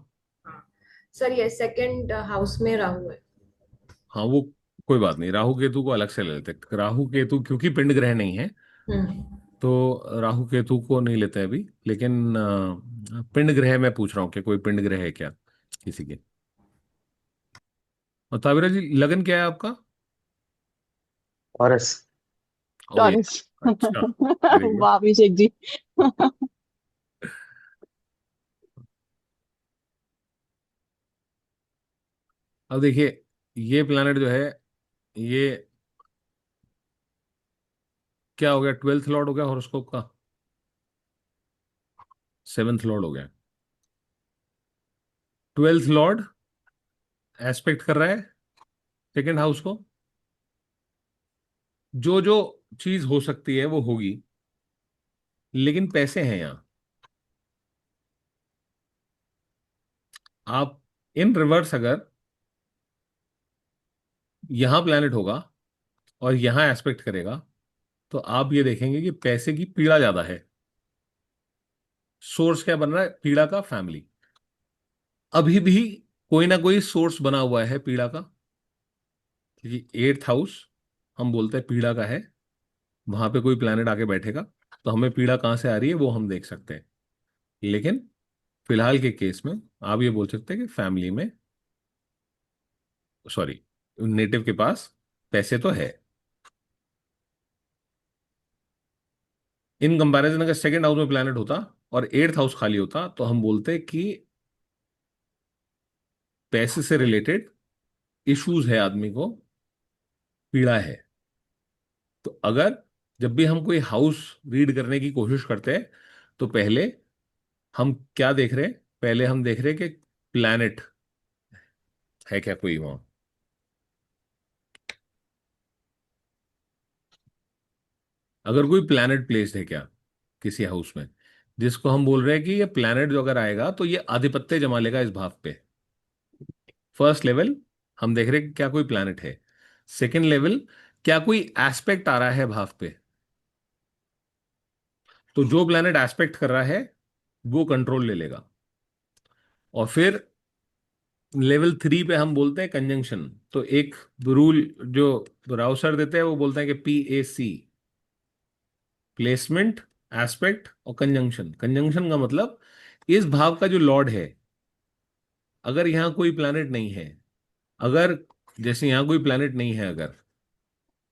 हाँ सर, ये सेकंड हाउस में राहु है। हाँ वो कोई बात नहीं, राहु केतु को अलग से ले लेते हैं। राहु केतु क्योंकि पिंड ग्रह नहीं है, हम्म। तो राहु केतु को नहीं लेते अभी। लेकिन पिंड ग्रह मैं पूछ रहा हूँ कि कोई पिंड ग्रह है क्या किसी के। और ताबिरा जी, लगन क्या है आपका? टॉरस। ओ ये टॉरस। अच्छा, वेरी गुड। वाह अभिषेक जी। अब देखिए, ये प्लैनेट जो है, ये क्या हो गया, 12th लॉर्ड हो गया हॉरोस्कोप का, 7th लॉर्ड हो गया। 12th लॉर्ड एस्पेक्ट कर रहा है सेकेंड हाउस को। जो जो चीज हो सकती है वो होगी, लेकिन पैसे हैं यहाँ। आप इन रिवर्स अगर यहां प्लैनेट होगा और यहां एस्पेक्ट करेगा, तो आप ये देखेंगे कि पैसे की पीड़ा ज्यादा है। सोर्स क्या बन रहा है, पीड़ा का, फैमिली। अभी भी कोई ना कोई सोर्स बना हुआ है पीड़ा का, क्योंकि 8th हाउस हम बोलते हैं पीड़ा का है। वहां पे कोई प्लैनेट आके बैठेगा तो हमें पीड़ा कहां से आ रही है वो हम देख सकते हैं। लेकिन फिलहाल के केस में आप ये बोल सकते हैं कि फैमिली में, सॉरी, नेटिव के पास पैसे तो है। इन कंपैरिजन अगर सेकंड हाउस में प्लैनेट होता और 8th हाउस खाली होता तो हम बोलते कि पैसे से रिलेटेड इश्यूज है, आदमी को पीड़ा है। तो अगर जब भी हम कोई हाउस रीड करने की कोशिश करते हैं, तो पहले हम क्या देख रहे हैं, पहले हम देख रहे हैं कि प्लैनेट है क्या कोई वहां। अगर कोई प्लैनेट प्लेस्ड है क्या किसी हाउस में, जिसको हम बोल रहे हैं कि ये प्लैनेट जो अगर आएगा तो ये आधिपत्य जमा लेगा इस भाव पे। फर्स्ट लेवल हम देख रहे हैं कि क्या कोई प्लैनेट है। सेकंड लेवल, क्या कोई एस्पेक्ट आ रहा है भाव पे। तो जो प्लैनेट एस्पेक्ट कर रहा है वो कंट्रोल ले लेगा। और फिर लेवल 3 पे हम बोलते हैं कंजंक्शन। तो एक रूल जो राव सर देते हैं वो बोलते हैं कि PAC, प्लेसमेंट, एस्पेक्ट और कंजंक्शन। कंजंक्शन का मतलब इस भाव का जो लॉर्ड है, अगर यहां कोई प्लैनेट नहीं है, अगर जैसे यहां कोई प्लैनेट नहीं है, अगर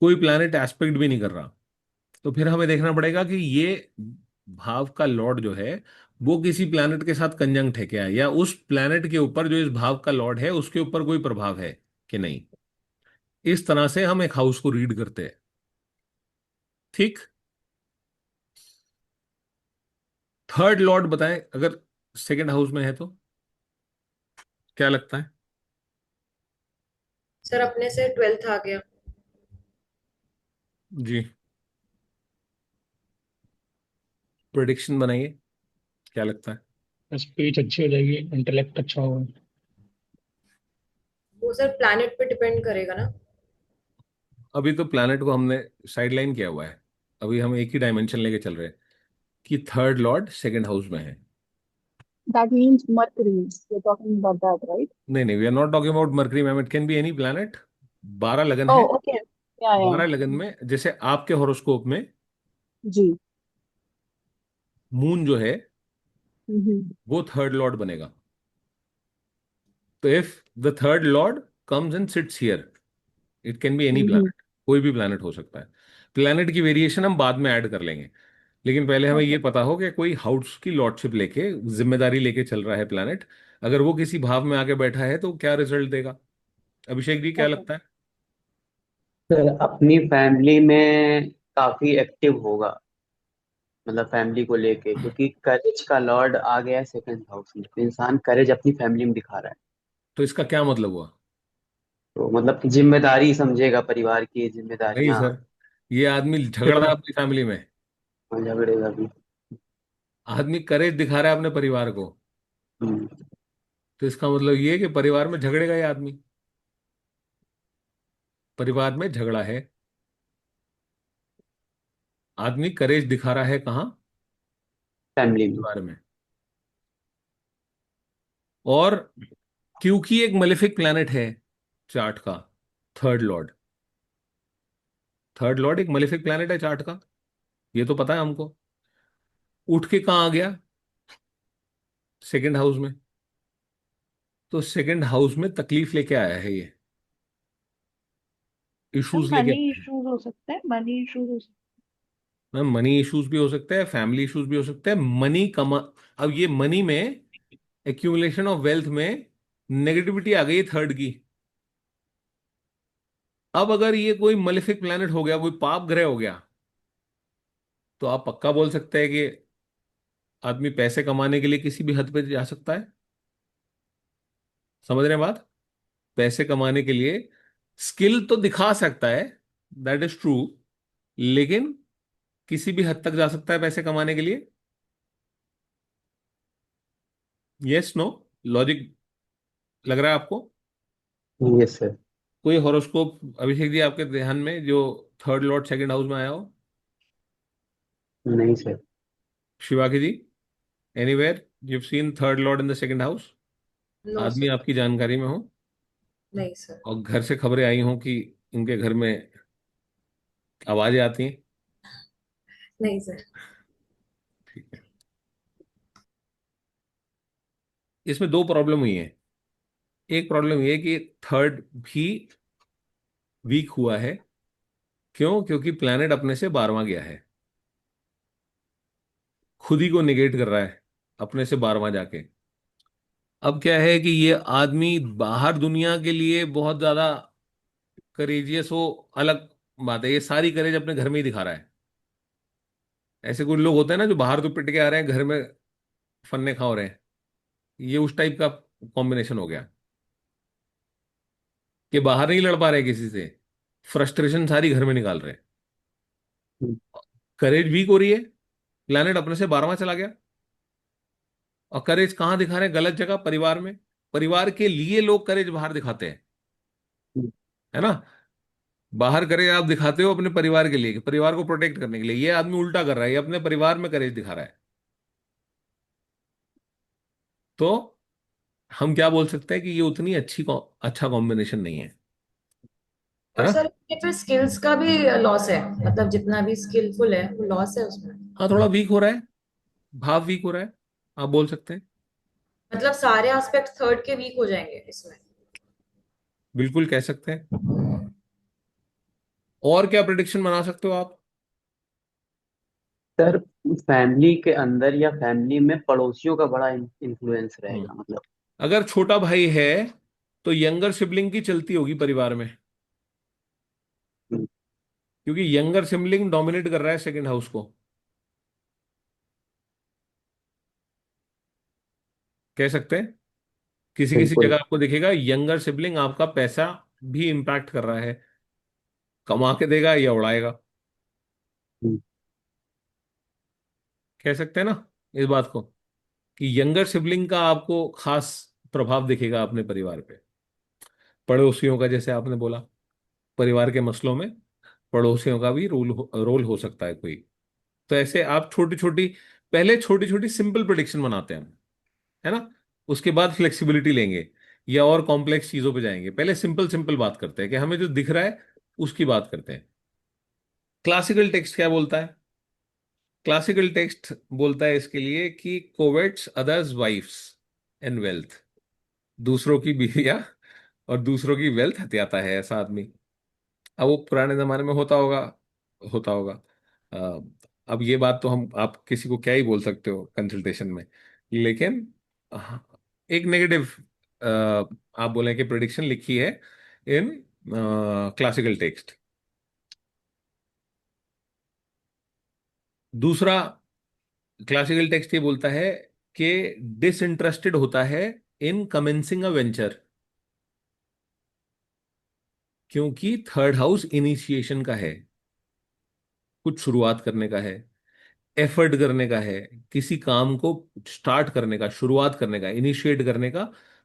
कोई प्लैनेट एस्पेक्ट भी नहीं कर रहा, तो फिर हमें देखना पड़ेगा कि ये भाव का लॉर्ड जो है वो किसी प्लैनेट के साथ कंजंक्ट है क्या, या उस प्लैनेट के ऊपर जो इस भाव का लॉर्ड है उसके ऊपर कोई प्रभाव है कि नहीं। इस तरह से हम एक हाउस को रीड करते हैं। ठीक। थर्ड लॉर्ड बताएं अगर सेकंड हाउस में है तो क्या लगता है। सर अपने से 12th आ गया। जी, प्रेडिक्शन बनाइए, क्या लगता है। स्पीच अच्छी हो जाएगी, इंटेलेक्ट अच्छा होगा। वो सर प्लैनेट पे डिपेंड करेगा ना। अभी तो प्लैनेट को हमने साइडलाइन किया हुआ है, अभी हम एक ही डायमेंशन लेके चल रहे हैं कि थर्ड लॉर्ड सेकंड हाउस में है। That means Mercury. You're talking about that, right? नहीं नहीं, we are not talking about Mercury ma'am, it can be any planet. 12 लगन है। Oh, okay. Yeah, yeah. 12 लगन में जैसे आपके हॉरोस्कोप में जी। मून जो है हम्म। वो थर्ड लॉर्ड बनेगा। तो if the third Lord comes and seats here, it can be any hmm. Planet, कोई भी प्लैनेट हो सकता है। प्लैनेट की वेरिएशन हम बाद में ऐड कर लेंगे, लेकिन पहले हमें Okay. ये पता हो कि कोई हाउस की लॉर्डशिप लेके, जिम्मेदारी लेके चल रहा है प्लैनेट, अगर वो किसी भाव में आके बैठा है तो क्या रिजल्ट देगा। अभिषेक जी क्या Okay. लगता है। सर अपनी फैमिली में काफी एक्टिव होगा, मतलब फैमिली को लेके, क्योंकि करेज का लॉर्ड आ गया है सेकंड हाउस में, तो इंसान करेज अपनी फैमिली में दिखा रहा है। तो इसका क्या मतलब हुआ। तो मतलब कि जिम्मेदारी समझेगा, परिवार की नहीं जिम्मेदारियां। सर, ये आदमी झगड़ रहा है अपनी फैमिली में, झगड़ेगा भी। आदमी करेज दिखा रहा है अपने परिवार को, हम्म। तो इसका मतलब ये है कि परिवार में झगड़ेगा ये आदमी। परिवार में झगड़ा है, आदमी करेज दिखा रहा है कहाँ, फैमिली में। परिवार में। और क्योंकि एक मलेफिक प्लैनेट है चार्ट का, थर्ड लॉर्ड, थर्ड लॉर्ड एक मलेफिक प्लैनेट है चार्ट का, ये तो पता है हमको। उठ के कहाँ आ गया, सेकंड हाउस में। तो सेकंड हाउस में तकलीफ लेके आया है ये, सर इश्यूज लेके मनी आया है। इश्यूज हो सकते हैं, मनी इश्यूज हो सकते मनी इश्यूज भी हो सकते हैं, फैमिली इश्यूज भी हो सकते हैं, मनी कमा। अब ये मनी में, एक्यूमुलेशन ऑफ वेल्थ में नेगेटिविटी आ गई थर्ड की। अब अगर ये कोई मलेफिक प्लैनेट हो गया, कोई पाप ग्रह हो गया, तो आप पक्का बोल सकते हैं कि आदमी पैसे कमाने के लिए किसी भी हद पे जा सकता है। समझ रहे हैं बात? पैसे कमाने के लिए स्किल तो दिखा सकता है, दैट इज ट्रू, लेकिन किसी भी हद तक जा सकता है पैसे कमाने के लिए। Yes, no? लॉजिक लग रहा है आपको? Yes sir. कोई हॉरोस्कोप अभिषेक जी आपके ध्यान में जो थर्ड लॉर्ड सेकंड हाउस में आया हो? नहीं sir. Shivaki ji, anywhere you seen third lord in the second house? No आदमी सर। आपकी जानकारी में हो? नहीं सर। और घर से खबरें आई हों कि इनके घर में आवाजें आती हैं? नहीं सर। ठीक है। इसमें दो प्रॉब्लम हुई है। एक प्रॉब्लम ये है कि थर्ड भी वीक हुआ है। क्यों? क्योंकि प्लैनेट अपने से 12वां गया है, खुद ही को निगेट कर रहा है अपने से 12वां जाके। अब क्या है कि ये आदमी बाहर दुनिया के लिए बहुत ज्यादा करेजियस हो, अलग बात है। ये सारी करेज अपने घर में ही दिखा रहा है। ऐसे कुछ लोग होते हैं ना जो बाहर तो पिट के आ रहे हैं, घर में फन्ने खा हो रहे हैं। ये उस टाइप का कॉम्बिनेशन हो गया कि बाहर नहीं लड़ पा रहे किसी से, फ्रस्ट्रेशन सारी घर में निकाल रहे हैं। करेज वीक हो रही है, प्लैनेट अपने से 12वां चला गया। और करेज कहाँ दिखा रहे हैं? गलत जगह, परिवार में। परिवार के लिए लोग करेज बाहर दिखाते हैं, है ना? बाहर करेज आप दिखाते हो अपने परिवार के लिए, कि परिवार को प्रोटेक्ट करने के लिए। ये आदमी उल्टा कर रहा है, ये अपने परिवार में करेज दिखा रहा है। तो हम क्या बोल सकते हैं कि ये उतनी अच्छा कॉम्बिनेशन नहीं है, है और ना? सर ये फिर स्किल्स का भी लॉस है, मतलब जितना भी स्किलफुल है वो लॉस है उसमें। हाँ, थोड़ा वीक हो रहा है, भाव वीक हो रहा है, आप बोल सकते हैं। मतलब सारे एस्पेक्ट थर्ड के वीक हो जाएंगे इसमें। बिल्कुल कह सकते हैं। और क्या प्रिडिक्शन बना सकते हो आप? सर फैमिली के अंदर या फैमिली में पड़ोसियों का बड़ा इन्फ्लुएंस हम्म रहेगा मतलब। अगर छोटा भाई है तो यंगर सिबलिंग की चलती होगी परिवार में, हम्म, क्योंकि यंगर सिबलिंग डोमिनेट कर रहा है सेकंड हाउस को। कह सकते हैं किसी किसी बिल्कुल। जगह आपको दिखेगा यंगर सिबलिंग आपका पैसा भी इंपैक्ट कर रहा है, कमा के देगा या उड़ाएगा। हम्म, कह सकते हैं ना इस बात को, कि यंगर सिबलिंग का आपको खास प्रभाव दिखेगा अपने परिवार पे। पड़ोसियों का, जैसे आपने बोला, परिवार के मसलों में पड़ोसियों का भी रोल हो सकता है कोई। तो ऐसे आप छोटी छोटी, पहले छोटी छोटी सिंपल प्रिडिक्शन बनाते हैं हम, है ना? उसके बाद फ्लेक्सिबिलिटी लेंगे या और कॉम्प्लेक्स चीजों पे जाएंगे। पहले सिंपल सिंपल बात करते हैं कि हमें जो दिख रहा है उसकी बात करते हैं। क्लासिकल टेक्स्ट क्या बोलता है? क्लासिकल टेक्स्ट बोलता है इसके लिए कि कोवेट्स अदर्स वाइफ्स एंड वेल्थ, दूसरों की बीवियां और दूसरों की वेल्थ हथियाता है ऐसा आदमी। अब वो पुराने जमाने में होता होगा, होता होगा। अ, अब ये बात तो हम, आप किसी को क्या ही बोल सकते हो कंसल्टेशन में। लेकिन हाँ, एक नेगेटिव आप बोले कि प्रिडिक्शन लिखी है इन क्लासिकल टेक्स्ट। दूसरा क्लासिकल टेक्स्ट ये बोलता है कि डिसइंटरेस्टेड होता है इन कमेंसिंग अ वेंचर, क्योंकि थर्ड हाउस इनिशिएशन का है, कुछ शुरुआत करने का है, एफर्ट करने का है, किसी काम को स्टार्ट करने का, शुरुआत करने का, इनिशिएट करने का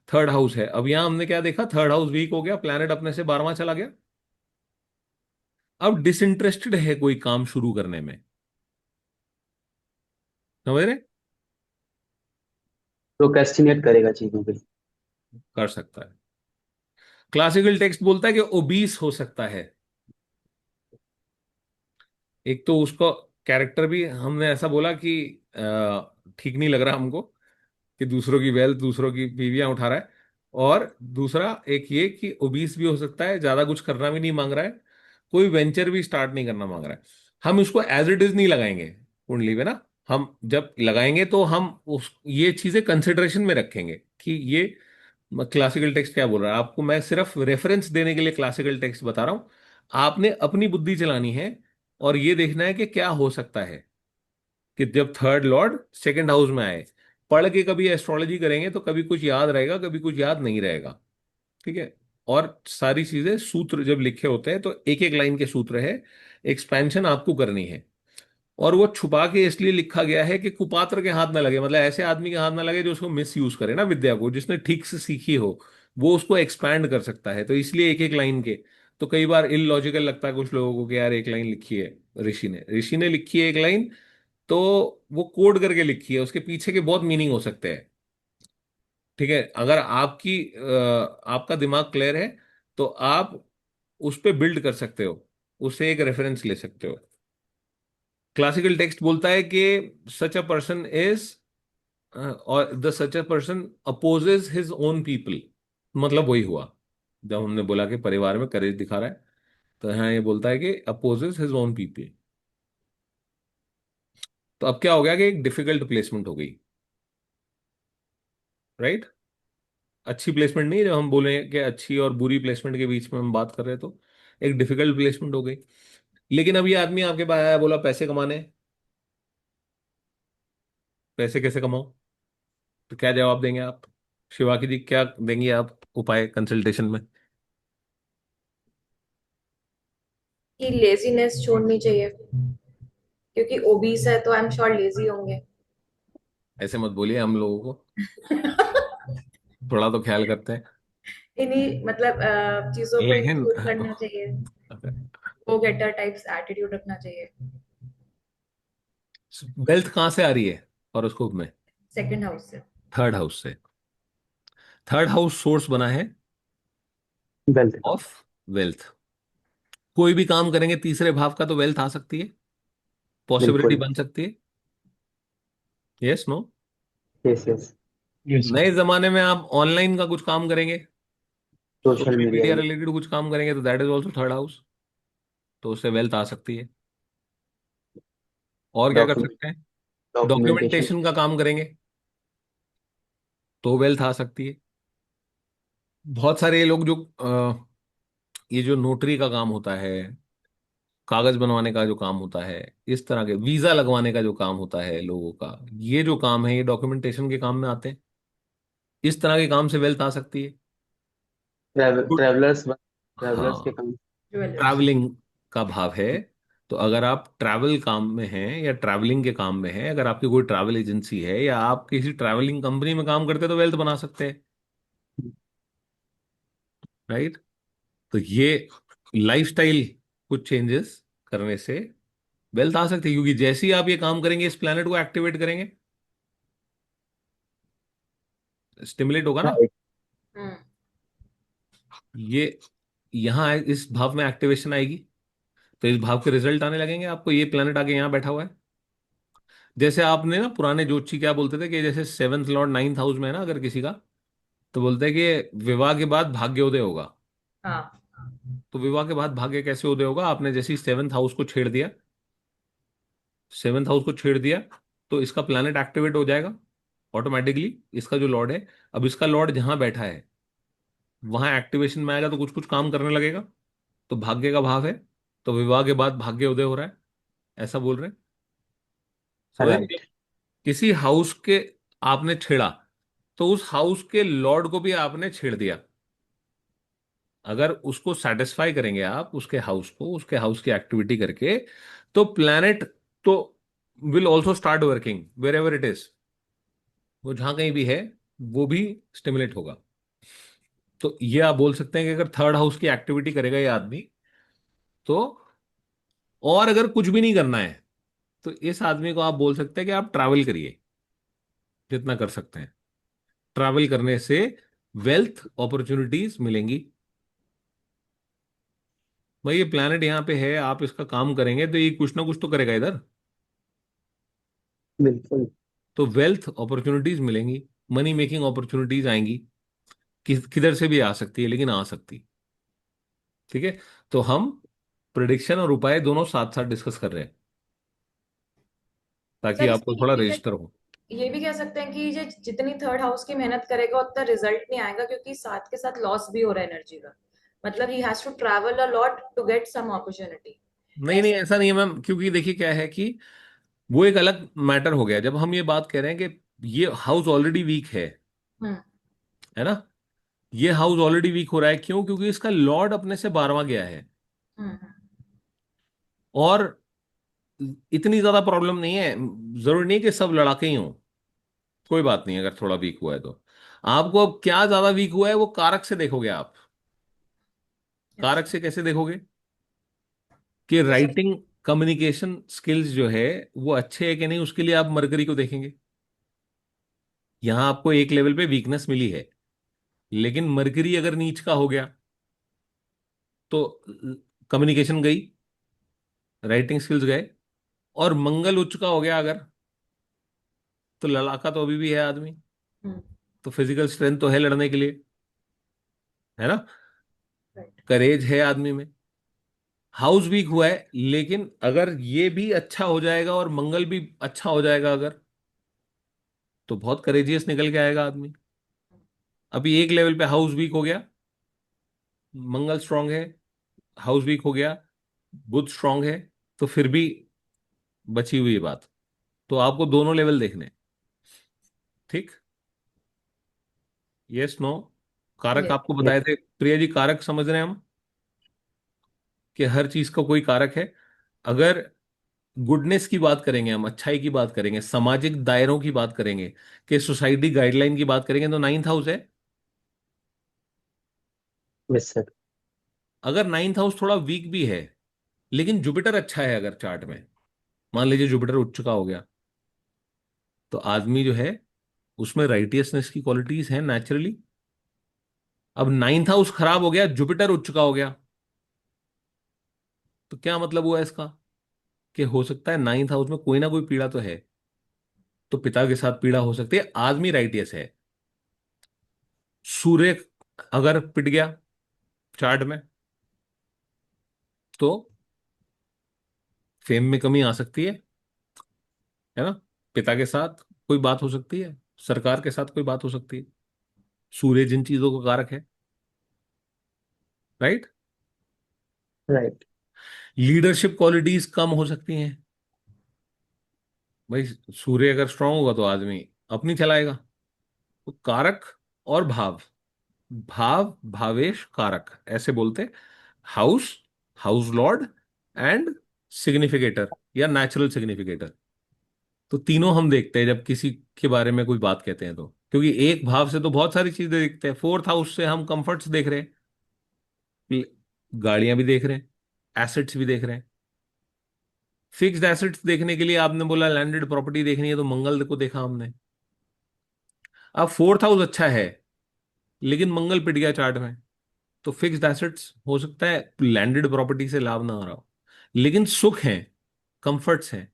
थर्ड हाउस है। अब यहां हमने क्या देखा? थर्ड हाउस वीक हो गया, प्लैनेट अपने से 12वां चला गया। अब डिसइंटरेस्टेड है कोई काम शुरू करने में। समझ रहे? प्रोक्रेस्टिनेट करेगा चीजों पे। कर सकता है। क्लासिकल टेक्स्ट बोलता है कि ओबीस हो सकता है। एक तो उसको कैरेक्टर भी हमने ऐसा बोला कि ठीक नहीं लग रहा हमको कि दूसरों की वेल्थ, दूसरों की बीवियां उठा रहा है। और दूसरा एक ये कि ओबीस भी हो सकता है, ज्यादा कुछ करना भी नहीं मांग रहा है, कोई वेंचर भी स्टार्ट नहीं करना मांग रहा है। हम इसको एज इट इज नहीं लगाएंगे कुंडली में ना। हम जब लगाएंगे तो हम उस ये चीजें कंसिडरेशन में रखेंगे कि ये क्लासिकल टेक्स्ट क्या बोल रहा है। आपको मैं सिर्फ रेफरेंस देने के लिए क्लासिकल टेक्स्ट बता रहा हूं। आपने अपनी बुद्धि चलानी है और ये देखना है कि क्या हो सकता है कि जब थर्ड लॉर्ड सेकंड हाउस में आए। पढ़ के कभी एस्ट्रोलॉजी करेंगे तो कभी कुछ याद रहेगा, कभी कुछ याद नहीं रहेगा। ठीक है। और सारी चीजें सूत्र जब लिखे होते हैं तो एक एक लाइन के सूत्र है, एक्सपेंशन आपको करनी है। और वो छुपा के इसलिए लिखा गया है कि कुपात्र के हाथ ना लगे, मतलब ऐसे आदमी के हाथ ना लगे जो उसको मिस यूज करे ना विद्या को। जिसने ठीक से सीखी हो वो उसको एक्सपैंड कर सकता है, तो इसलिए एक एक लाइन के। तो कई बार इलॉजिकल लगता है कुछ लोगों को कि यार एक लाइन लिखी है ऋषि ने लिखी है एक लाइन, तो वो कोड करके लिखी है, उसके पीछे के बहुत मीनिंग हो सकते हैं। ठीक है। अगर आपका दिमाग क्लियर है तो आप उस पे बिल्ड कर सकते हो, उससे एक रेफरेंस ले सकते हो। क्लासिकल टेक्स्ट बोलता है कि सच अ पर्सन इज, और the such a person opposes his own people. मतलब वही हुआ जब हमने बोला कि परिवार में करेज दिखा रहा है, तो यहाँ ये बोलता है कि अपोजेज हिज ओन पीपल। तो अब क्या हो गया कि एक डिफिकल्ट प्लेसमेंट हो गई, राइट। अच्छी प्लेसमेंट नहीं, जब हम बोले कि अच्छी और बुरी प्लेसमेंट के बीच में हम बात कर रहे हैं, तो एक डिफिकल्ट प्लेसमेंट हो गई। लेकिन अब ये आदमी आपके पास आया, बोला पैसे कमाने, पैसे कैसे कमाओ, तो क्या जवाब देंगे आप? शिवाकी जी क्या देंगी आप उपाय कंसल्टेशन में? कि लेजीनेस छोड़नी चाहिए, क्योंकि ओबीस है तो आई एम श्योर लेजी होंगे। ऐसे मत बोलिए, हम लोगों को थोड़ा तो ख्याल करते हैं। इन्हीं मतलब चीजों को लेकिन इंक्लूड करना चाहिए। गो गेटर टाइप्स एटीट्यूड रखना चाहिए। वेल्थ कहाँ से आ रही है हॉरोस्कोप में? सेकंड हाउस से। थर्ड हाउस से। थर्ड हाउस सोर्स बना है वेल्थ का। Of wealth. कोई भी काम करेंगे तीसरे भाव का तो वेल्थ आ सकती है, पॉसिबिलिटी बिल्कुल। बन सकती है। Yes no? Yes yes. Yes, sir. नए जमाने में आप ऑनलाइन का कुछ काम करेंगे, social social media media use. Related कुछ काम करेंगे, तो that is also third house, तो उससे वेल्थ आ सकती है। और क्या कर डॉक्यूमेंट सकते हैं? डॉक्यूमेंटेशन। डॉक्यूमेंटेशन का काम करेंगे तो वेल्थ आ सकती है। बहुत सारे लोग जो ये जो नोटरी का काम होता है, कागज बनवाने का जो काम होता है, इस तरह के वीजा लगवाने का जो काम होता है लोगों का, ये जो काम है ये डॉक्यूमेंटेशन के काम में आते हैं। इस तरह के काम से वेल्थ आ सकती है। गुड। ट्रैवलर्स ट्रैवलर्स के हाँ, काम। ज्वेलर्स। ट्रैवलिंग का भाव है। तो अगर आप ट्रैवल काम में हैं या ट्रैवलिंग के काम में हैं, अगर आपकी कोई ट्रैवल एजेंसी है या आप किसी ट्रैवलिंग कंपनी में काम करते हैं, तो वेल्थ बना सकते हैं, राइट। तो ये लाइफस्टाइल कुछ चेंजेस करने से वेल्थ आ सकती है, क्योंकि जैसे ही आप ये काम करेंगे इस प्लेनेट को एक्टिवेट करेंगे, स्टिमुलेट होगा ना। राइट। हम्म। ये यहाँ इस भाव में एक्टिवेशन आएगी, तो इस भाव के रिजल्ट आने लगेंगे आपको। ये प्लेनेट आके यहाँ बैठा हुआ है। जैसे आपने ना पुराने ज्योतिषी क्या बोलते थे कि जैसे सेवंथ लॉर्ड नाइन्थ हाउस में है ना अगर किसी का, तो बोलते हैं कि विवाह के बाद भाग्योदय होगा। हाँ। तो विवाह के बाद भाग्य कैसे उदय होगा? आपने जैसे सेवंथ हाउस को छेड़ दिया, सेवंथ हाउस को छेड़ दिया, तो इसका प्लैनेट एक्टिवेट हो जाएगा ऑटोमेटिकली। इसका जो लॉर्ड है, अब इसका लॉर्ड जहां बैठा है वहां एक्टिवेशन में आएगा, तो कुछ कुछ काम करने लगेगा। तो भाग्य का भाव है, तो विवाह के बाद भाग्य उदय हो रहा है, ऐसा बोल रहे हैं। समझ रहे राइट। हैं? किसी हाउस के आपने छेड़ा, तो उस हाउस के लॉर्ड को भी आपने छेड़ दिया। अगर उसको सेटिस्फाई करेंगे आप, उसके हाउस को, उसके हाउस की एक्टिविटी करके, तो प्लैनेट तो will also start working wherever it is. वो जहां कहीं भी है वो भी स्टिमुलेट होगा। तो ये आप बोल सकते हैं कि अगर थर्ड हाउस की एक्टिविटी करेगा ये आदमी, तो, और अगर कुछ भी नहीं करना है, तो इस आदमी को आप बोल सकते हैं कि आप ट्रैवल करिए जितना कर सकते हैं। ट्रैवल करने से वेल्थ अपॉर्चुनिटीज मिलेंगी। भाई ये प्लैनेट यहाँ पे है, आप इसका काम करेंगे तो ये कुछ ना कुछ तो करेगा इधर, बिल्कुल। तो वेल्थ अपॉर्चुनिटीज मिलेंगी, मनी मेकिंग अपॉर्चुनिटीज आएंगी। किधर से भी आ सकती है, लेकिन आ सकती। ठीक है। तो हम प्रिडिक्शन और उपाय दोनों साथ साथ डिस्कस कर रहे हैं ताकि सर आपको इसमें थोड़ा ये रजिस्टर हो। ये भी कह सकते हैं कि ये जितनी थर्ड हाउस की मेहनत करेगा उतना रिजल्ट नहीं आएगा, क्योंकि साथ के साथ लॉस भी हो रहा है एनर्जी का। मतलब he has to travel a lot to get some opportunity. नहीं नहीं, ऐसा। ऐसा नहीं है मैम, क्योंकि देखिए क्या है कि वो एक अलग मैटर हो गया जब हम ये बात कह रहे हैं कि ये हाउस ऑलरेडी वीक हम्म। है ना। ये हाउस ऑलरेडी वीक हो रहा है, क्यों? क्योंकि इसका लॉर्ड अपने से 12वां गया है। हम्म। और इतनी ज्यादा प्रॉब्लम नहीं है, जरूरी नहीं कि सब लड़ाके ही हों। कोई बात नहीं अगर थोड़ा वीक हुआ है तो। आपको अब क्या ज्यादा वीक हुआ है वो कारक से देखोगे आप। कारक अच्छा। से कैसे देखोगे? कि तो सर। राइटिंग कम्युनिकेशन स्किल्स जो है वो अच्छे है कि नहीं, उसके लिए आप मरकरी को देखेंगे। यहां आपको एक लेवल पे वीकनेस मिली है, लेकिन मरकरी अगर नीच का हो गया तो कम्युनिकेशन गई, राइटिंग स्किल्स गए। और मंगल उच्च का हो गया अगर, तो लड़ाका तो अभी भी है आदमी, हम्म। तो फिजिकल स्ट्रेंथ तो है लड़ने के लिए, है ना। राइट। करेज है आदमी में। हाउस वीक हुआ है, लेकिन अगर ये भी अच्छा हो जाएगा और मंगल भी अच्छा हो जाएगा अगर, तो बहुत करेजियस निकल के आएगा आदमी। अभी एक लेवल पे हाउस वीक हो गया, मंगल स्ट्रांग है, हाउस वीक हो गया, बुध स्ट्रांग है, तो फिर भी बची हुई है बात। तो आपको दोनों लेवल देखने हैं, ठीक। Yes no. कारक यस। आपको यस। बताए थे प्रिया जी, कारक समझ रहे हैं हम कि हर चीज का कोई कारक है। अगर गुडनेस की बात करेंगे, हम अच्छाई की बात करेंगे, सामाजिक दायरों की बात करेंगे, कि सोसाइटी गाइडलाइन की बात करेंगे, तो नाइन्थ हाउस है। Yes sir. अगर नाइन्थ हाउस थोड़ा वीक भी है, लेकिन जुपिटर अच्छा है अगर चार्ट में, मान लीजिए जुपिटर उच्च का हो गया, तो आदमी जो है उसमें राइटियसनेस की क्वालिटीज हैं नेचुरली। अब नाइन्थ हाउस खराब हो गया, जुपिटर उच्च का हो गया, तो क्या मतलब हुआ इसका? कि हो सकता है नाइन्थ हाउस में कोई ना कोई पीड़ा तो है, तो पिता के साथ पीड़ा हो सकती है, आदमी राइटियस है। सूर्य अगर पिट गया चार्ट में, तो फेम में कमी आ सकती है ना। पिता के साथ कोई बात हो सकती है, सरकार के साथ कोई बात हो सकती है। सूर्य जिन चीजों का कारक है, राइट। राइट। लीडरशिप क्वालिटीज कम हो सकती हैं। भाई सूर्य अगर स्ट्रांग होगा तो आदमी अपनी चलाएगा। तो कारक और भाव, भाव भावेश कारक ऐसे बोलते। House, house Lord, and significator या नेचुरल सिग्निफिकेटर। तो तीनों हम देखते हैं जब किसी के बारे में कोई बात कहते हैं तो, क्योंकि एक भाव से तो बहुत सारी चीजें देखते हैं। फोर्थ हाउस से हम कंफर्ट्स देख रहे हैं, गाड़ियां भी देख रहे हैं, एसेट्स भी देख रहे हैं। फिक्स्ड एसेट्स देखने के लिए आपने बोला लैंडेड प्रॉपर्टी देखनी है, तो मंगल को देखा हमने। अब फोर्थ हाउस अच्छा है, लेकिन मंगल पिट गया चार्ट में, तो फिक्स्ड एसेट्स हो सकता है लैंडेड प्रॉपर्टी से लाभ ना आ रहा हो, लेकिन सुख है, कंफर्ट्स हैं।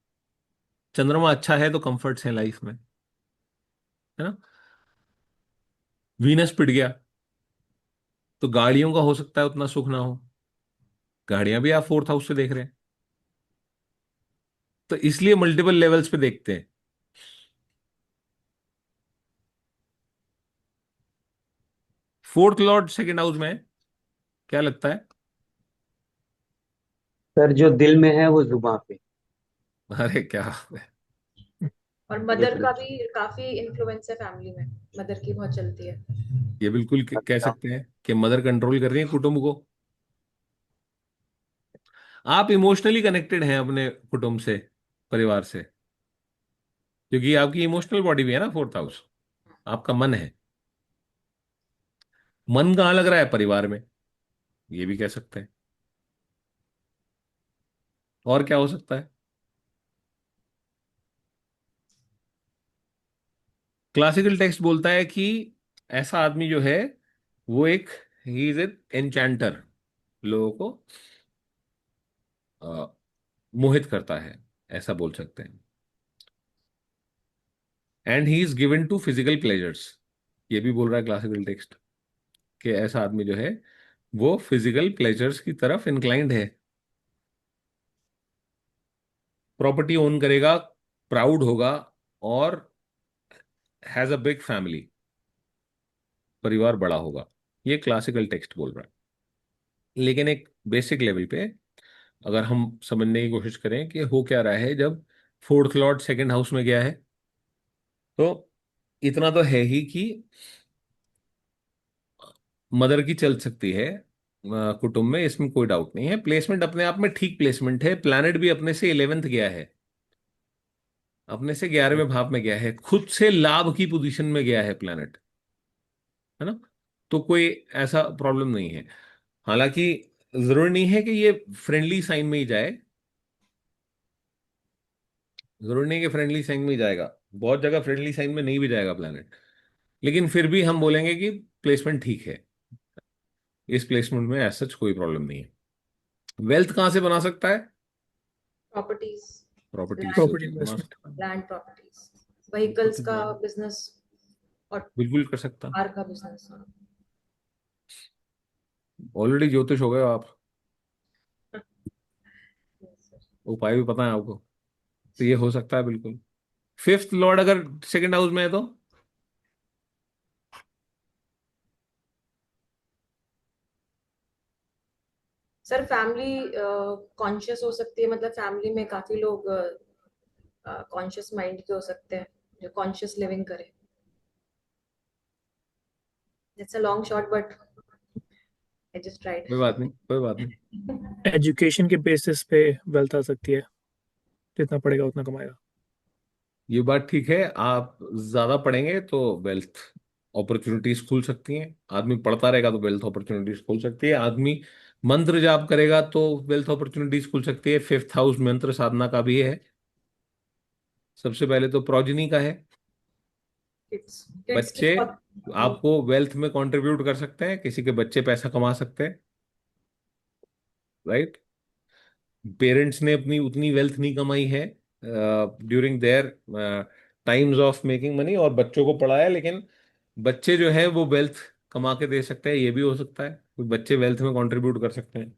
चंद्रमा अच्छा है तो कंफर्ट्स हैं लाइफ में, है ना। वीनस पिट गया तो गाड़ियों का हो सकता है उतना सुख ना हो, गाड़ियां भी आप फोर्थ हाउस से देख रहे हैं। तो इसलिए मल्टीपल लेवल्स पे देखते हैं। फोर्थ लॉर्ड सेकंड हाउस में है, क्या लगता है? सर जो दिल में है वो जुबान पे। अरे क्या है। और ये मदर का प्रिडिक्शन। भी काफी इन्फ्लुएंस है फैमिली में। मदर की बहुत चलती है। ये बिल्कुल कह अच्छा। सकते हैं कि मदर कंट्रोल कर रही है कुटुंब को। आप इमोशनली कनेक्टेड हैं अपने कुटुंब से, परिवार से, क्योंकि आपकी इमोशनल बॉडी भी है ना फोर्थ हाउस, आपका मन है। मन कहाँ लग रहा है? परिवार में, ये भी कह सकते हैं। और क्या हो सकता है? क्लासिकल टेक्स्ट बोलता है कि ऐसा आदमी जो है वो एक, ही इज एन एनचैंटर, लोगों को मोहित करता है, ऐसा बोल सकते हैं। And he is given to physical pleasures, ये भी बोल रहा है क्लासिकल टेक्स्ट, कि ऐसा आदमी जो है वो फिजिकल प्लेजर्स की तरफ इंक्लाइंड है। प्रॉपर्टी ओन करेगा, प्राउड होगा, और हैज अ बिग फैमिली, परिवार बड़ा होगा। ये क्लासिकल टेक्स्ट बोल रहा है। लेकिन एक बेसिक लेवल पे अगर हम समझने की कोशिश करें कि हो क्या रहा है जब फोर्थ लॉर्ड सेकंड हाउस में गया है, तो इतना तो है ही कि मदर की चल सकती है कुटुंब में, इसमें कोई डाउट नहीं है। प्लेसमेंट अपने आप में ठीक प्लेसमेंट है, प्लैनेट भी अपने से 11th गया है, अपने से 11वें भाव में गया है, खुद से लाभ की पोजीशन में गया है प्लैनेट, है ना। तो कोई ऐसा प्रॉब्लम नहीं है। हालांकि जरूरी नहीं है कि ये फ्रेंडली साइन में ही जाए, जरूरी नहीं कि फ्रेंडली साइन में ही जाएगा, बहुत जगह फ्रेंडली साइन में नहीं भी जाएगा प्लैनेट। लेकिन फिर भी हम बोलेंगे कि प्लेसमेंट ठीक है, इस प्लेसमेंट में ऐसा कोई प्रॉब्लम नहीं है। वेल्थ कहाँ से बना सकता है? प्रॉपर्टीज, प्रॉपर्टी से Property बना investment. सकता है, लैंड प्रॉपर्टीज, व्हीकल्स का बिल्कुल बिजनेस और बिल्कुल कर सकता। कार का बिजनेस। ऑलरेडी ज्योतिष हो गए हो आप, उपाय भी पता है आपको, तो ये हो सकता है बिल्कुल। फिफ्थ लॉर्ड अगर सेकंड हाउस में है तो सर फैमिली कॉन्शियस हो सकती है, मतलब फैमिली में काफी लोग कॉन्शियस माइंड के हो सकते हैं जो कॉन्शियस लिविंग करे। It's a long shot but I just tried. कोई बात नहीं, कोई बात नहीं। एजुकेशन के बेसिस पे वेल्थ आ सकती है, जितना पड़ेगा उतना कमाएगा। ये बात ठीक है, आप ज्यादा पढ़ेंगे तो वेल्थ अपॉर्चुनिटीज खुल सकती हैं। आदमी पढ़ता रहेगा तो वेल्थ अपॉर्चुनिटीज खुल सकती है। आदमी मंत्र जाप करेगा तो वेल्थ अपॉर्चुनिटीज खुल सकती है। फिफ्थ हाउस मंत्र साधना का भी है। सबसे पहले तो प्रोजनी का है, किड्स किड्स की बच्चे बहुत। आपको वेल्थ में कंट्रीब्यूट कर सकते हैं, किसी के बच्चे पैसा कमा सकते हैं, राइट। पेरेंट्स ने अपनी उतनी वेल्थ नहीं कमाई है during their times of making money, और बच्चों को पढ़ाया, लेकिन बच्चे जो है वो वेल्थ कमा के दे सकते हैं। ये भी हो सकता है कोई बच्चे वेल्थ में कंट्रीब्यूट कर सकते हैं।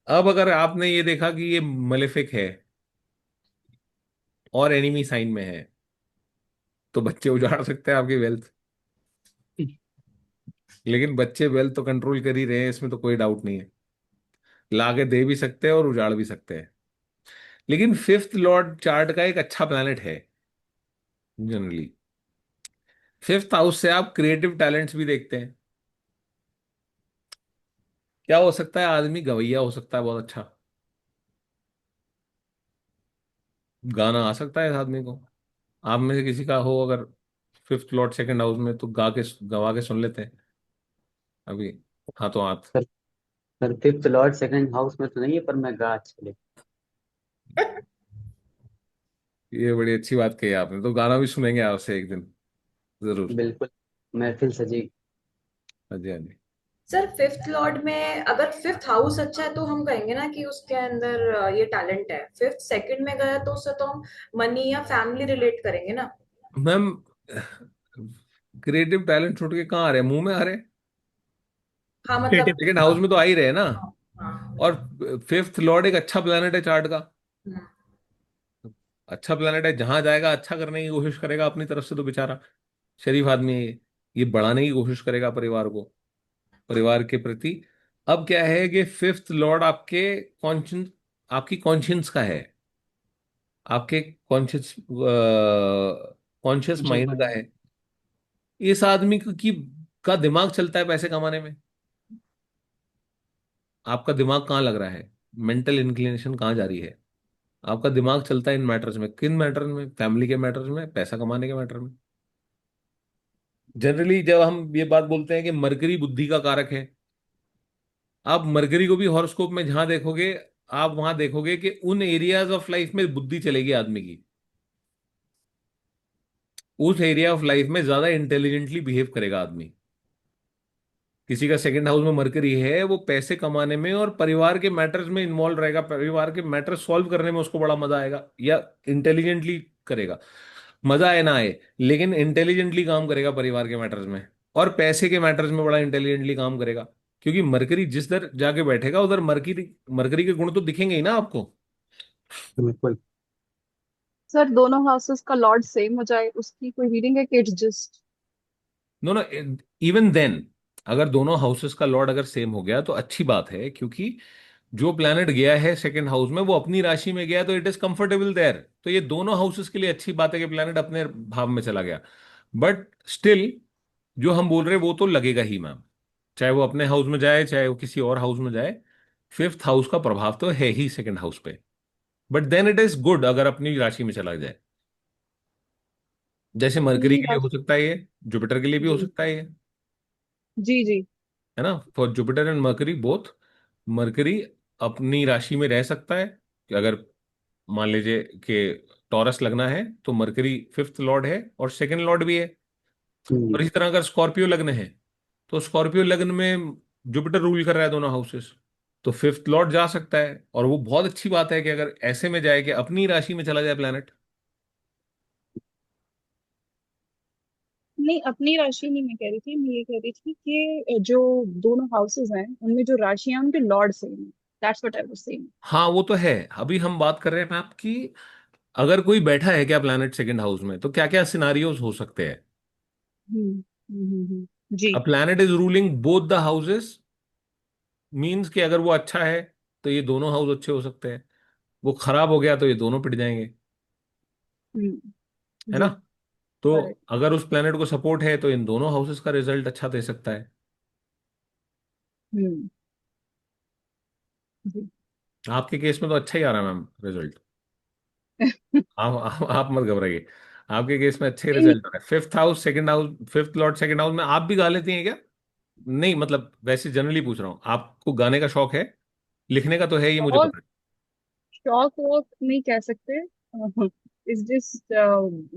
अब अगर आपने ये देखा कि ये मलेफिक है और एनिमी साइन में है, तो बच्चे उजाड़ सकते हैं आपकी वेल्थ। लेकिन बच्चे वेल्थ तो कंट्रोल कर ही रहे हैं, इसमें तो कोई डाउट नहीं है। लाके दे भी सकते हैं और उजाड़ भी सकते हैं। लेकिन फिफ्थ लॉर्ड चार्ट का एक अच्छा प्लैनेट है जनरली। फिफ्थ हाउस से आप क्रिएटिव टैलेंट्स भी देखते हैं। क्या हो सकता है? आदमी गवैया हो सकता है बहुत अच्छा, गाना आ सकता है इस आदमी को। आप में से किसी का हो अगर फिफ्थ लॉर्ड सेकंड हाउस में, तो गा के गवा के सुन लेते हैं अभी, हाथों हाथ। Sir sir fifth Lord second house में तो नहीं है, पर मैं गा अच्छा लेता ये बड़ी अच्छी बात कही आपने, तो गाना भी सुनेंगे आपसे एक दिन हूँ। जरूर। बिल्कुल, महफिल सजी। हाँ जी, हाँ जी। सर फिफ्थ लॉर्ड में अगर फिफ्थ हाउस अच्छा है तो हम कहेंगे ना कि उसके अंदर ये टैलेंट है। फिफ्थ सेकंड में गया तो उससे तो हम मनी या फैमिली रिलेट करेंगे ना। मैम, क्रिएटिव टैलेंट छोड़ के कहाँ आ रहे हैं? मुंह में आ रहे हैं। हाँ मतलब। क्रिएटिव। सेकंड हाउस में तो आ ही रहे हैं ना। हाँ हाँ। और फिफ्थ लॉर्ड एक अच्छा प्लेनेट है चार्ट का। हम्म। अच्छा प्लेनेट है, जहां जाएगा अच्छा करने की कोशिश करेगा अपनी तरफ से, तो बेचारा शरीफ आदमी है ये बढ़ाने की कोशिश करेगा परिवार को, परिवार के प्रति। अब क्या है कि फिफ्थ लॉर्ड आपके कॉन्शियस, आपकी कॉन्शियंस का है, आपके कॉन्शियस कॉन्शियस Conscious माइंड का mind. है। इस आदमी की का दिमाग चलता है पैसे कमाने में। आपका दिमाग कहाँ लग रहा है? मेंटल इंक्लिनेशन कहाँ जा रही है? आपका दिमाग चलता है इन मैटर्स में। किन मैटर्स में? फैमिली के मैटर्स में, पैसा कमाने के मैटर में। जनरली जब हम ये बात बोलते हैं कि मरकरी बुद्धि का कारक है, आप मरकरी को भी हॉरोस्कोप में जहां देखोगे, आप वहां देखोगे कि उन एरियाज ऑफ लाइफ में बुद्धि चलेगी आदमी की, उस एरिया ऑफ लाइफ में ज्यादा इंटेलिजेंटली बिहेव करेगा आदमी। किसी का सेकंड हाउस में मरकरी है, वो पैसे कमाने में और परिवार के मैटर्स में इन्वॉल्व रहेगा, परिवार के मैटर सॉल्व करने में उसको बड़ा मजा आएगा, या इंटेलिजेंटली करेगा। मजा आए ना आए, लेकिन इंटेलिजेंटली काम करेगा परिवार के मैटर्स में, और पैसे के मैटर्स में बड़ा इंटेलिजेंटली काम करेगा। क्योंकि मरकरी जिस दर जाके बैठेगा उधर मरकरी, मरकरी के गुण तो दिखेंगे ही ना आपको। बिल्कुल। सर दोनों हाउसेस का लॉर्ड सेम हो जाए, उसकी कोई रीडिंग है कि it's just? No no, even then अगर दोनों हाउसेस का लॉर्ड अगर सेम हो गया तो अच्छी बात है, क्योंकि जो प्लैनेट गया है सेकंड हाउस में वो अपनी राशि में गया, तो इट इज कंफर्टेबल देयर। तो ये दोनों हाउसेस के लिए अच्छी बात है कि प्लैनेट अपने भाव में चला गया। बट स्टिल जो हम बोल रहे हैं वो तो लगेगा ही मैम, चाहे वो अपने हाउस में जाए चाहे वो किसी और हाउस में जाए। फिफ्थ हाउस का प्रभाव तो है ही सेकंड हाउस पे। But then it is good अगर अपनी राशि में चला जाए, जैसे मरकरी अपनी के लिए हो राशि। सकता है ये, जुपिटर के लिए भी हो जी सकता है ये, जी जी। है ना। For Jupiter and mercury both. Mercury अपनी राशि में रह सकता है कि अगर मान लीजिए कि टॉरस लगना है तो मरकरी फिफ्थ लॉर्ड है और सेकंड लॉर्ड भी है। और इसी तरह अगर स्कॉर्पियो लग्न है तो स्कॉर्पियो लग्न में जुपिटर रूल कर रहा है दोनों हाउसेस, तो फिफ्थ लॉर्ड जा सकता है। और वो बहुत अच्छी बात है कि अगर ऐसे में जाए कि अपनी राशि में चला जाए प्लैनेट। नहीं, अपनी राशि नहीं मैं कह रही थी, मैं ये कह रही थी कि जो दोनों हाउसेस हैं उनमें जो राशियां हैं उनके लॉर्ड सेम है। That's what I was saying. हाँ वो तो है। अभी हम बात कर रहे हैं मैप की, अगर कोई बैठा है क्या प्लैनेट सेकंड हाउस में तो क्या क्या सिनारियोज हो सकते हैं। जी। A planet is ruling both the houses, means कि अगर वो अच्छा है तो ये दोनों हाउस अच्छे हो सकते हैं, वो खराब हो गया तो ये दोनों पिट जाएंगे, हम्म। है ना। जी। तो करेक्ट। अगर उस प्लेनेट को सपोर्ट है तो इन दोनों हाउसेस का रिजल्ट अच्छा दे सकता है। हम्म। जी। आपके केस में तो अच्छा ही आ रहा है मैम रिजल्ट। आप मत घबराइए, आपके केस में अच्छे नहीं, रिजल्ट हो रहे हैं। Fifth house second house, fifth Lord second house में आप भी गा लेती हैं क्या? नहीं मतलब वैसे जनरली पूछ रहा हूँ, आपको गाने का शौक है? लिखने का तो है, ये मुझे और पता है। शौक वॉक नहीं कह सकते। Is just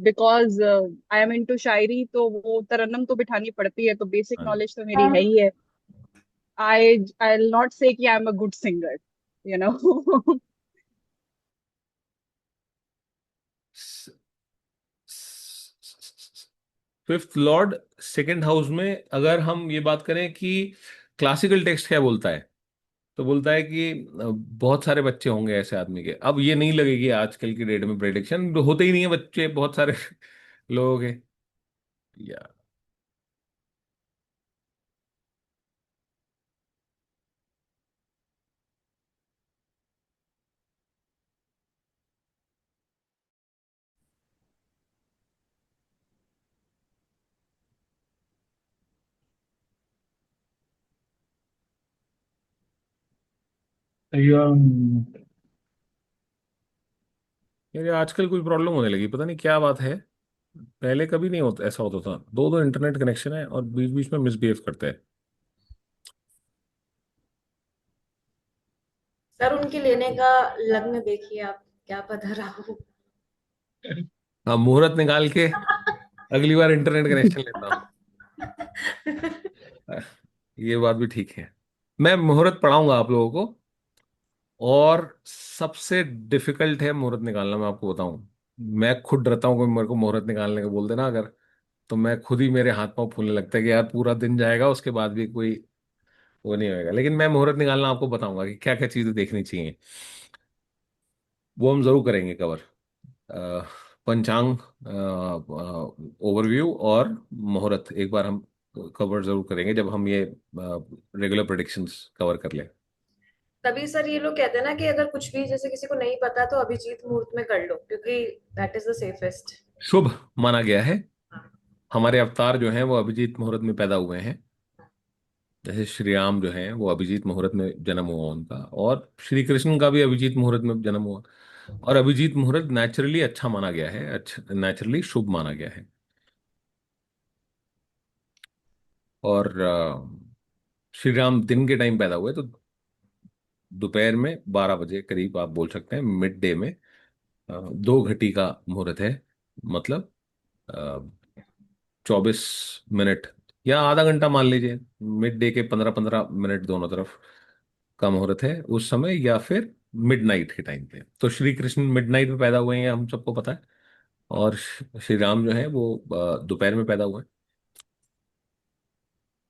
because I am into shayari, तो वो तरन्नुम तो बिठानी पड़ती है, तो बेसिक हाँ जी। नॉलेज तो मेरी है ही है। आई विल नॉट से कि I am a good singer, you know. Fifth Lord second house में अगर हम ये बात करें कि क्लासिकल टेक्स्ट क्या बोलता है, तो बोलता है कि बहुत सारे बच्चे होंगे ऐसे आदमी के। अब ये नहीं लगेगी आजकल की डेट में, प्रेडिक्शन होते ही नहीं है बच्चे बहुत सारे लोगों के। या यार ये आजकल कोई प्रॉब्लम होने लगी, पता नहीं क्या बात है। पहले कभी नहीं होता, ऐसा होता था। दो दो इंटरनेट कनेक्शन है और बीच बीच में मिसबिहेव करते हैं। सर उनके लेने का लग्न देखिए आप, क्या पता राहु। हाँ मुहूर्त निकाल के अगली बार इंटरनेट कनेक्शन लेता हूँ। ये बात भी ठीक है। मैं मुहूर्त पढ़ाऊंगा आप लोगों को। और सबसे डिफिकल्ट है मुहूर्त निकालना, मैं आपको बताऊं। मैं खुद डरता हूँ कोई मेरे को मुहूर्त निकालने का बोल देना अगर, तो मैं खुद ही मेरे हाथ पांव फूलने लगता है कि यार पूरा दिन जाएगा उसके बाद भी कोई वो नहीं होएगा। लेकिन मैं मुहूर्त निकालना आपको बताऊंगा कि क्या क्या चीजें देखनी चाहिए। वो हम जरूर करेंगे कवर। अ, पंचांग ओवरव्यू और मुहूर्त एक बार हम कवर जरूर करेंगे जब हम ये रेगुलर प्रेडिक्शंस कवर कर लें। तभी सर ये लोग कहते हैं ना कि अगर कुछ भी जैसे किसी को नहीं पता तो अभिजीत मुहूर्त में कर लो, क्योंकि दैट इज द सेफेस्ट। शुभ माना गया है। हमारे अवतार जो हैं वो अभिजीत मुहूर्त में पैदा हुए हैं। जैसे श्री राम जो हैं वो अभिजीत मुहूर्त में जन्म हुआ उनका, और श्री कृष्ण का भी अभिजीत मुहूर्त में जन्म हुआ। और अभिजीत मुहूर्त नेचुरली अच्छा माना गया है, अच्छा नेचुरली शुभ माना गया है। और श्री राम दिन के टाइम पैदा हुए, तो दोपहर में 12 बजे करीब आप बोल सकते हैं, मिड डे में 2 घटी का मुहूर्त है। मतलब 24 मिनट या आधा घंटा मान लीजिए, मिड डे के 15-15 मिनट दोनों तरफ का मुहूर्त है उस समय, या फिर मिडनाइट के टाइम पे। तो श्री कृष्ण मिडनाइट में पैदा हुए हैं, हम सबको पता है। और श्री राम जो है वो दोपहर में पैदा हुए हैं।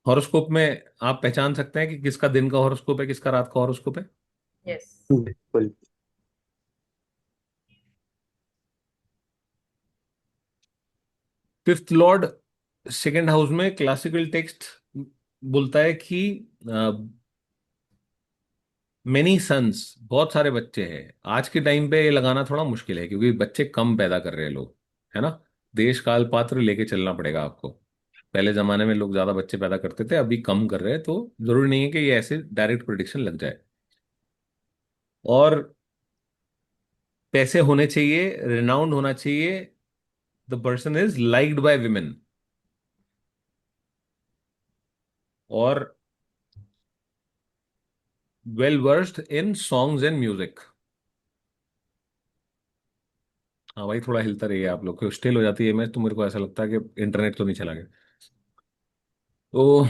हॉरोस्कोप में आप पहचान सकते हैं कि किसका दिन का हॉरोस्कोप है किसका रात का हॉरोस्कोप है। यस। बिल्कुल। फिफ्थ लॉर्ड सेकंड हाउस में क्लासिकल टेक्स्ट बोलता है कि मेनी सन्स, बहुत सारे बच्चे हैं। आज के टाइम पे ये लगाना थोड़ा मुश्किल है क्योंकि बच्चे कम पैदा कर रहे हैं लोग, है ना। देश काल पात्र लेके चलना पड़ेगा आपको। पहले जमाने में लोग ज्यादा बच्चे पैदा करते थे, अभी कम कर रहे हैं, तो जरूरी नहीं है कि ये ऐसे डायरेक्ट प्रिडिक्शन लग जाए। और पैसे होने चाहिए, रिनाउंड होना चाहिए, the person is liked by women, और well versed in songs and music. हाँ भाई, थोड़ा हिलता रहिए, आप लोग को स्टिल हो जाती है इमेज, तो मेरे को ऐसा लगता है कि इंटरनेट तो नहीं चला गया। तो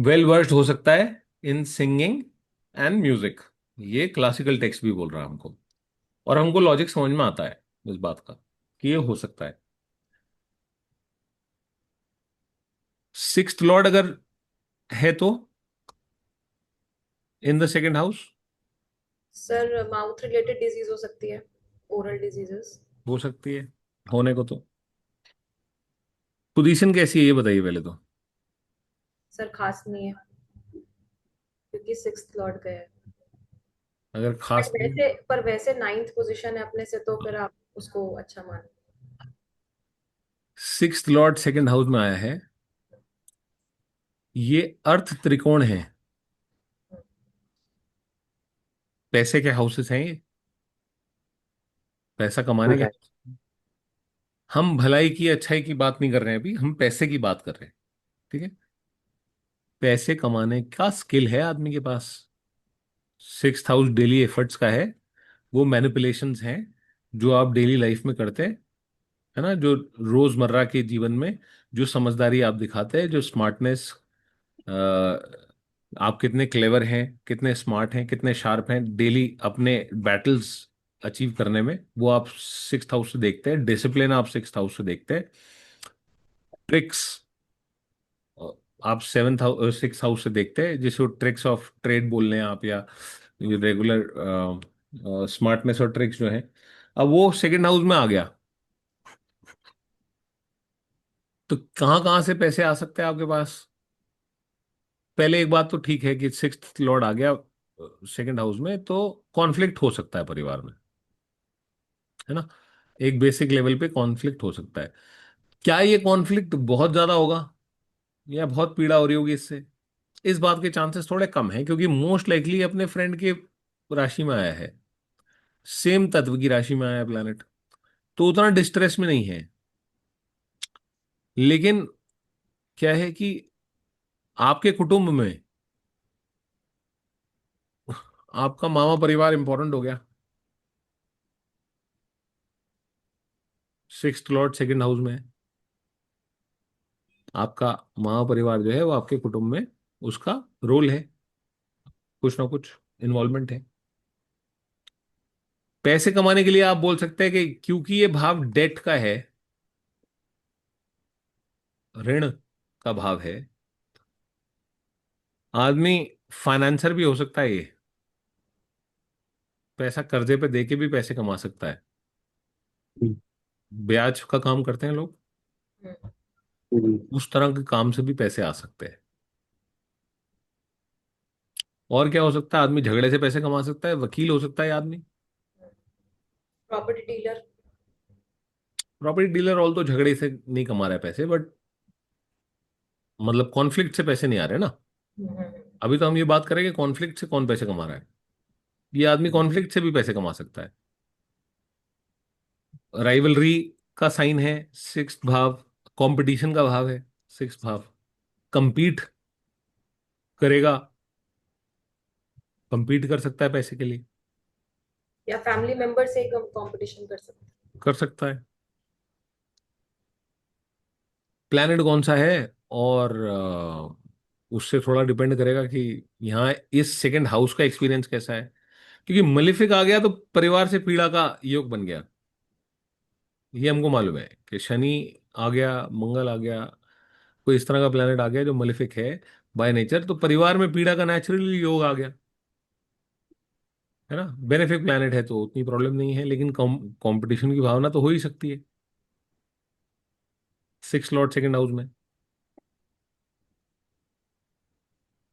वेल वर्स्ड हो सकता है इन सिंगिंग एंड म्यूजिक, ये क्लासिकल टेक्स्ट भी बोल रहा है हमको। और हमको लॉजिक समझ में आता है इस बात का कि ये हो सकता है। सिक्स्थ लॉर्ड अगर है तो in the second house sir mouth related disease हो सकती है, ओरल डिजीजेस। हो सकती है, होने को तो। पोजीशन कैसी है ये बताइए पहले तो। सर खास नहीं है क्योंकि सिक्स्थ लॉर्ड गए हैं। अगर बट खास नहीं, वैसे नाइन्थ पोजीशन है अपने से, तो फिर आप उसको अच्छा मान। सिक्स्थ लॉर्ड सेकेंड हाउस में आया है, ये अर्थ त्रिकोण है, पैसे के हाउसेस हैं ये, पैसा कमाने के। राइट। हम भलाई की अच्छाई की बात नहीं कर रहे हैं, अभी हम पैसे की बात कर रहे हैं, ठीक है। पैसे कमाने का स्किल है आदमी के पास। सिक्स्थ हाउस डेली एफर्ट्स का है, वो मैनिपुलेशंस हैं जो आप डेली लाइफ में करते हैं, है ना, जो रोजमर्रा के जीवन में जो समझदारी आप दिखाते हैं, जो स्मार्टनेस, आप कितने क्लेवर हैं, कितने स्मार्ट हैं, कितने शार्प हैं डेली अपने बैटल्स अचीव करने में, वो आप सिक्स्थ हाउस से देखते हैं। डिसिप्लिन आप सिक्स्थ हाउस से देखते हैं। ट्रिक्स आप सेवन्थ हाउस सिक्स हाउस से देखते हैं, जिसको ट्रिक्स ऑफ ट्रेड बोल रहे हैं आप, या रेगुलर स्मार्टनेस और ट्रिक्स जो है। अब वो सेकंड हाउस में आ गया, तो कहाँ कहाँ से पैसे आ सकते हैं आपके पास। पहले एक बात तो ठीक है कि सिक्स्थ लॉर्ड आ गया सेकंड हाउस में, तो कॉन्फ्लिक्ट हो सकता है परिवार में, है ना। एक बेसिक लेवल पे कॉन्फ्लिक्ट हो सकता है। क्या ये कॉन्फ्लिक्ट बहुत ज्यादा होगा या बहुत पीड़ा हो रही होगी इससे, इस बात के चांसेस थोड़े कम हैं, क्योंकि मोस्ट लाइकली अपने फ्रेंड के राशि में आया है, सेम तत्व की राशि में आया है प्लैनेट, तो उतना डिस्ट्रेस में नहीं है। लेकिन क्या है कि आपके कुटुंब में आपका मामा परिवार इंपॉर्टेंट हो गया, सिक्स्थ लॉर्ड सेकंड हाउस में है। आपका मामा परिवार जो है वो आपके कुटुंब में, उसका रोल है, कुछ ना कुछ इन्वॉल्वमेंट है। पैसे कमाने के लिए आप बोल सकते हैं कि क्योंकि ये भाव डेट का है, ऋण का भाव है, आदमी फाइनेंसर भी हो सकता है, ये पैसा कर्जे पे देके भी पैसे कमा सकता है। हम्म, ब्याज का काम करते हैं लोग, हम्म। उस तरह के काम से भी पैसे आ सकते हैं। और क्या हो सकता है, आदमी झगड़े से पैसे कमा सकता है, वकील हो सकता है आदमी, property dealer. Property dealer. All तो झगड़े से नहीं कमा रहा है पैसे, बट मतलब कॉन्फ्लिक्ट से पैसे नहीं आ रहे ना। अभी तो हम ये बात करेंगे कॉन्फ्लिक्ट से कौन पैसे कमा रहा है। ये आदमी कॉन्फ्लिक्ट से भी पैसे कमा सकता है। राइवलरी का साइन है सिक्स्थ भाव, कंपटीशन का भाव है सिक्स्थ भाव, compete करेगा, compete कर सकता है पैसे के लिए, या फैमिली मेंबर से ही कंपटीशन कर सकते हैं। कर सकता है। प्लैनेट कौन सा है, और उससे थोड़ा डिपेंड करेगा कि यहाँ इस सेकंड हाउस का एक्सपीरियंस कैसा है। क्योंकि मलिफिक आ गया तो परिवार से पीड़ा का योग बन गया, ये हमको मालूम है कि शनि आ गया, मंगल आ गया, कोई इस तरह का प्लैनेट आ गया जो मलिफिक है बाय नेचर, तो परिवार में पीड़ा का नेचुरली योग आ गया, है ना। बेनिफिक प्लैनेट है तो उतनी प्रॉब्लम नहीं है, लेकिन कंपटीशन की भावना तो हो ही सकती है। सिक्स लॉर्ड सेकंड हाउस में।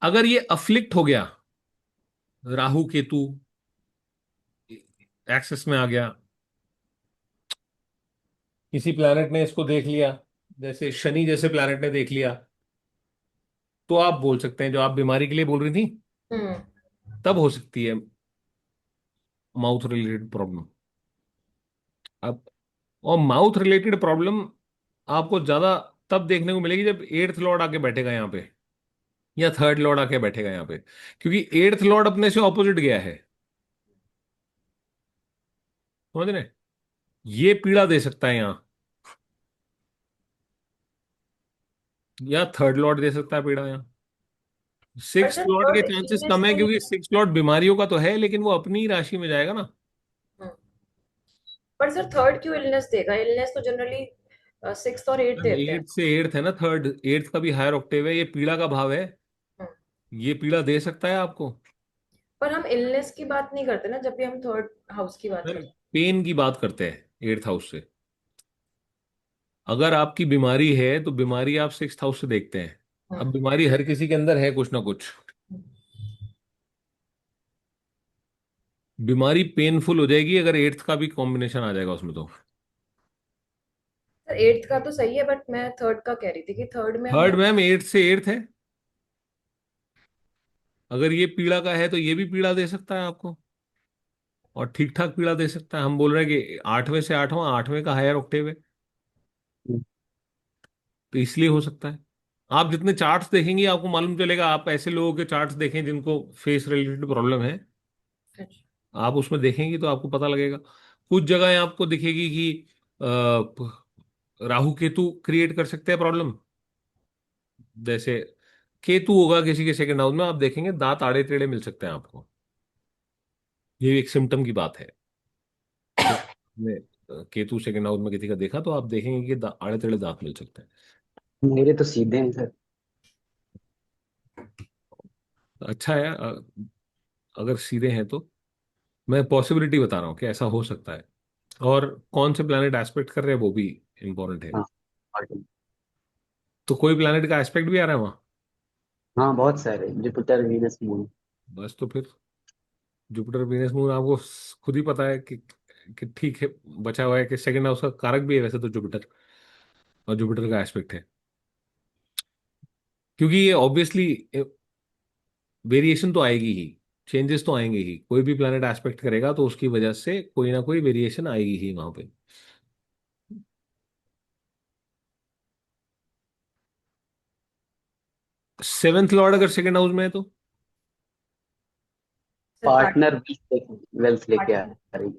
अगर ये अफ्लिक्ट हो गया, राहु केतु एक्सेस में आ गया, किसी प्लैनेट ने इसको देख लिया, जैसे शनि जैसे प्लैनेट ने देख लिया, तो आप बोल सकते हैं, जो आप बीमारी के लिए बोल रही थी, हम्म। तब हो सकती है माउथ रिलेटेड प्रॉब्लम। अब और माउथ रिलेटेड प्रॉब्लम आपको ज्यादा तब देखने को मिलेगी जब एट्थ लॉर्ड आके बैठेगा यहाँ पे, या थर्ड लॉर्ड आके बैठेगा यहाँ पे, क्योंकि एट्थ लॉर्ड अपने से ऑपोजिट गया है। समझ रहे हैं? ये पीड़ा दे सकता है यहाँ, या थर्ड लॉर्ड दे सकता है पीड़ा यहाँ। पर सिक्स सर लॉर्ड के थर्ड चांसेस इलनेस कम है, तो नहीं क्योंकि है। सिक्स लॉर्ड बीमारियों का तो है, लेकिन वो अपनी ही राशि में जाएगा ना। हम्म। पर सर थर्ड क्यों इलनेस देगा? इलनेस तो जनरली सिक्स और एट देते हैं। एट्थ से एट्थ है ना, थर्ड एट्थ का भी हायर ऑक्टेव है, ये पीड़ा का भाव है, हम्म। ये पीड़ा दे सकता है आपको। पर हम इलनेस की बात नहीं करते ना, जब भी हम थर्ड हाउस की बात करते पेन की बात करते हैं एट्थ हाउस से। अगर आपकी बीमारी है तो बीमारी आप सिक्स हाउस से देखते हैं। हैं। अब बीमारी हर किसी के अंदर है कुछ ना कुछ। बीमारी पेनफुल हो जाएगी अगर एट्थ का भी कॉम्बिनेशन आ जाएगा उसमें तो। सर एट्थ का तो सही है, बट मैं थर्ड का कह रही थी कि थर्ड में हम थर्ड मैम एट्थ से एट्थ है, अगर ये पीड़ा का है तो ये भी पीड़ा दे सकता है आपको, और ठीक ठाक पीड़ा दे सकता है। हम बोल रहे हैं कि आठवें से आठवां, आठवें का हायर ऑक्टेव है, तो इसलिए हो सकता है। आप जितने चार्ट्स देखेंगे आपको मालूम चलेगा। आप ऐसे लोगों के चार्ट्स देखें जिनको फेस रिलेटेड प्रॉब्लम है, आप उसमें देखेंगे तो आपको पता लगेगा। कुछ जगह आपको दिखेगी कि राहु केतु क्रिएट कर सकते हैं प्रॉब्लम। जैसे केतु होगा किसी के सेकंड हाउस में, आप देखेंगे दांत आड़े टेढ़े मिल सकते हैं आपको, ये एक सिम्टम की बात है। जब आपने केतु सेकंड हाउस में किसी का देखा तो आप देखेंगे कि आड़े टेढ़े दांत मिल सकते हैं। मेरे तो सीधे हैं सर। अच्छा है, अगर सीधे हैं तो मैं पॉसिबिलिटी बता रहा हूँ कि ऐसा हो सकता है। और कौन से प्लैनेट एस्पेक्ट कर रहे हैं वो भी इंपॉर्टेंट है। हाँ और- तो कोई प्लैनेट का एस्पेक्ट भी आ रहा है वहाँ? हाँ बहुत सारे, जुपिटर वीनस मून। बस तो फिर जुपिटर वीनस मून आपको खुद ही पता है कि ठीक है, बचा हुआ है कि सेकंड हाउस का कारक भी है वैसे तो जुपिटर, और जुपिटर का एस्पेक्ट है। क्योंकि ये ऑब्वियसली वेरिएशन तो आएगी ही, चेंजेस तो आएंगे ही। कोई भी प्लैनेट एस्पेक्ट करेगा तो उसकी वजह से कोई ना कोई वेरिएशन आएगी ही वहां पे। सेवेंथ लॉर्ड अगर सेकंड हाउस में है तो सर पार्टनर वेल्थ लेके आ पार्टनर रही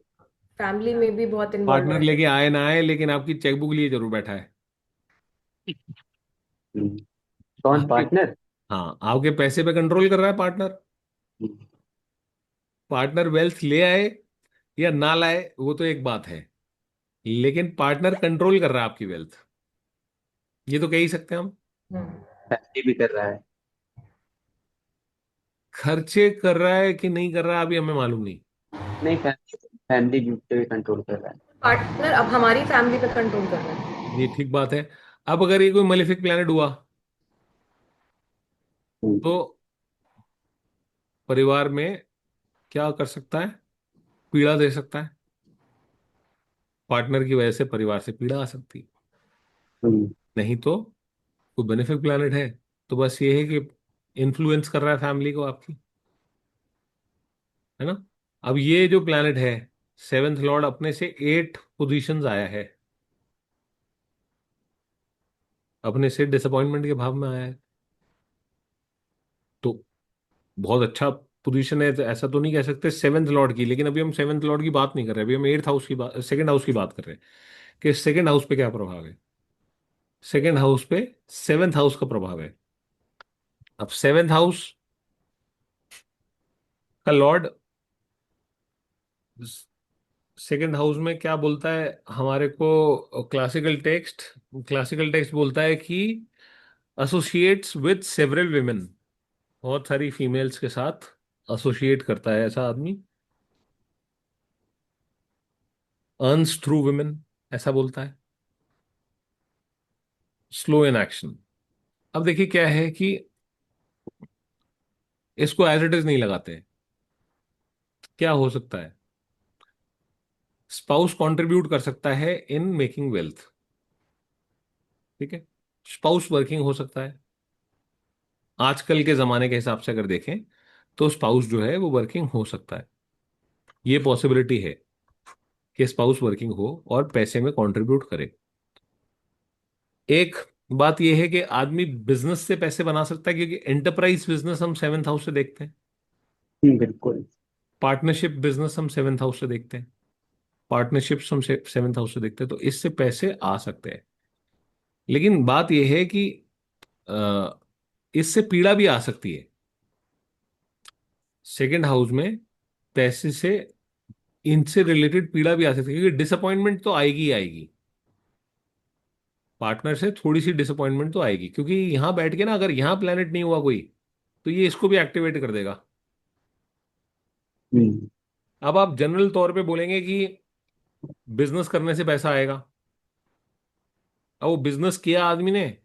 फैमिली में भी बहुत पार्टनर इन्वॉल्वमेंट है। लेके आए ना आए, लेकिन आपकी चेकबुक लिए जरूर बैठा है। है। कौन आपके, पार्टनर? हाँ, आपके पैसे पे कंट्रोल कर रहा है पार्टनर। पार्टनर वेल्थ ले आए या ना लाए वो तो एक बात है, लेकिन पार्टनर कंट्रोल कर रहा है आपकी वेल्थ, ये तो कह ही सकते हैं हम। हम्म। फैमिली भी कर रहा है। खर्चे कर रहा है कि नहीं कर रहा है अभी हमें मालूम नहीं। नहीं, फैमिली फैमिली पे भी कंट्रोल कर रहा है। पार्टनर अब हमारी फैमिली पे कंट्रोल कर रहा है। ये ठीक बात है। अब अगर ये कोई मलेफिक प्लैनेट हुआ हम्म, तो परिवार में क्या कर सकता है? पीड़ा दे सकता है। पार्टनर की वजह से परिवार से पीड़ा आ सकती है। हम्म, नहीं तो कोई बेनिफिक प्लैनेट है तो बस ये है कि इन्फ्लुएंस कर रहा है फैमिली को आपकी, है ना। अब ये जो प्लैनेट है, सेवेंथ लॉर्ड अपने से 8 पोजीशंस आया है, अपने से डिसअपॉइंटमेंट के भाव में आया है, तो बहुत अच्छा पोजीशन है। तो ऐसा तो नहीं कह सकते सेवेंथ लॉर्ड की, लेकिन अभी हम सेवेंथ लॉर्ड की बात नहीं कर रहे, अभी हम एट्थ हाउस की बात, सेकंड हाउस की बात कर रहे हैं कि सेकंड हाउस पे क्या प्रभाव है। सेकंड हाउस पे सेवेंथ हाउस का प्रभाव है। अब सेवेंथ हाउस का लॉर्ड सेकंड हाउस में क्या बोलता है हमारे को? क्लासिकल टेक्स्ट बोलता है कि एसोसिएट्स विद सेवरल विमेन, बहुत सारी फीमेल्स के साथ एसोसिएट करता है ऐसा आदमी, अर्न्स थ्रू विमेन, ऐसा बोलता है। Slow in action. अब देखिए क्या है कि इसको एज इट इज नहीं लगाते। क्या हो सकता है? स्पाउस कंट्रीब्यूट कर सकता है इन मेकिंग वेल्थ। ठीक है, स्पाउस वर्किंग हो सकता है। आजकल के जमाने के हिसाब से अगर देखें तो स्पाउस जो है वो वर्किंग हो सकता है। ये पॉसिबिलिटी है कि स्पाउस वर्किंग हो और पैसे में कंट्रीब्यूट करे। एक बात यह है कि आदमी बिजनेस से पैसे बना सकता है, क्योंकि एंटरप्राइज बिजनेस हम सेवेंथ हाउस से देखते हैं, बिल्कुल। पार्टनरशिप बिजनेस हम सेवेंथ हाउस से देखते हैं, पार्टनरशिप्स हम सेवेंथ हाउस से देखते हैं, तो इससे पैसे आ सकते हैं। लेकिन बात यह है कि अ, इससे पीड़ा भी आ सकती है। सेकंड हाउस में पैसे से, इनसे रिलेटेड पीड़ा भी आ सकती है, क्योंकि डिसअपॉइंटमेंट तो आएगी ही आएगी। पार्टनर से थोड़ी सी डिसअपॉइंटमेंट तो आएगी, क्योंकि यहां बैठ के ना, अगर यहां प्लेनेट नहीं हुआ कोई, तो ये इसको भी एक्टिवेट कर देगा। हम्म। अब आप जनरल तौर पे बोलेंगे कि बिजनेस करने से पैसा आएगा। अब वो बिजनेस किया आदमी ने,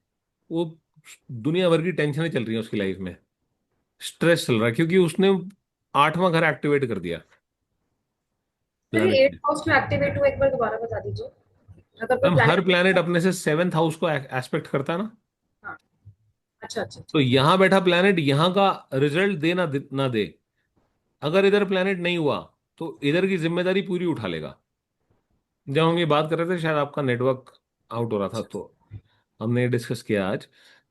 वो दुनिया भर की टेंशनें चल रही हैं उसकी लाइफ में, स्ट्रेस चल रहा है, क्योंकि उसने आठवां घर एक्टिवेट कर दिया सर ये प्लेनेट एट ने। हाउस क्यों एक्टिवेट हुआ, एक बार दोबारा बता दीजिए। अगर कोई हम हर प्लैनेट। प्लेनेट अपने से सेवेंथ हाउस को एस्पेक्ट करता है ना। हाँ। अच्छा अच्छा तो अच्छा। यहां बैठा प्लेनेट यहां का रिजल्ट दे ना दे, अगर इधर प्लेनेट नहीं हुआ तो इधर की जिम्मेदारी पूरी उठा लेगा। जब हम ये बात कर रहे थे, शायद आपका नेटवर्क आउट हो रहा था, तो हमने ये डिस्कस किया आज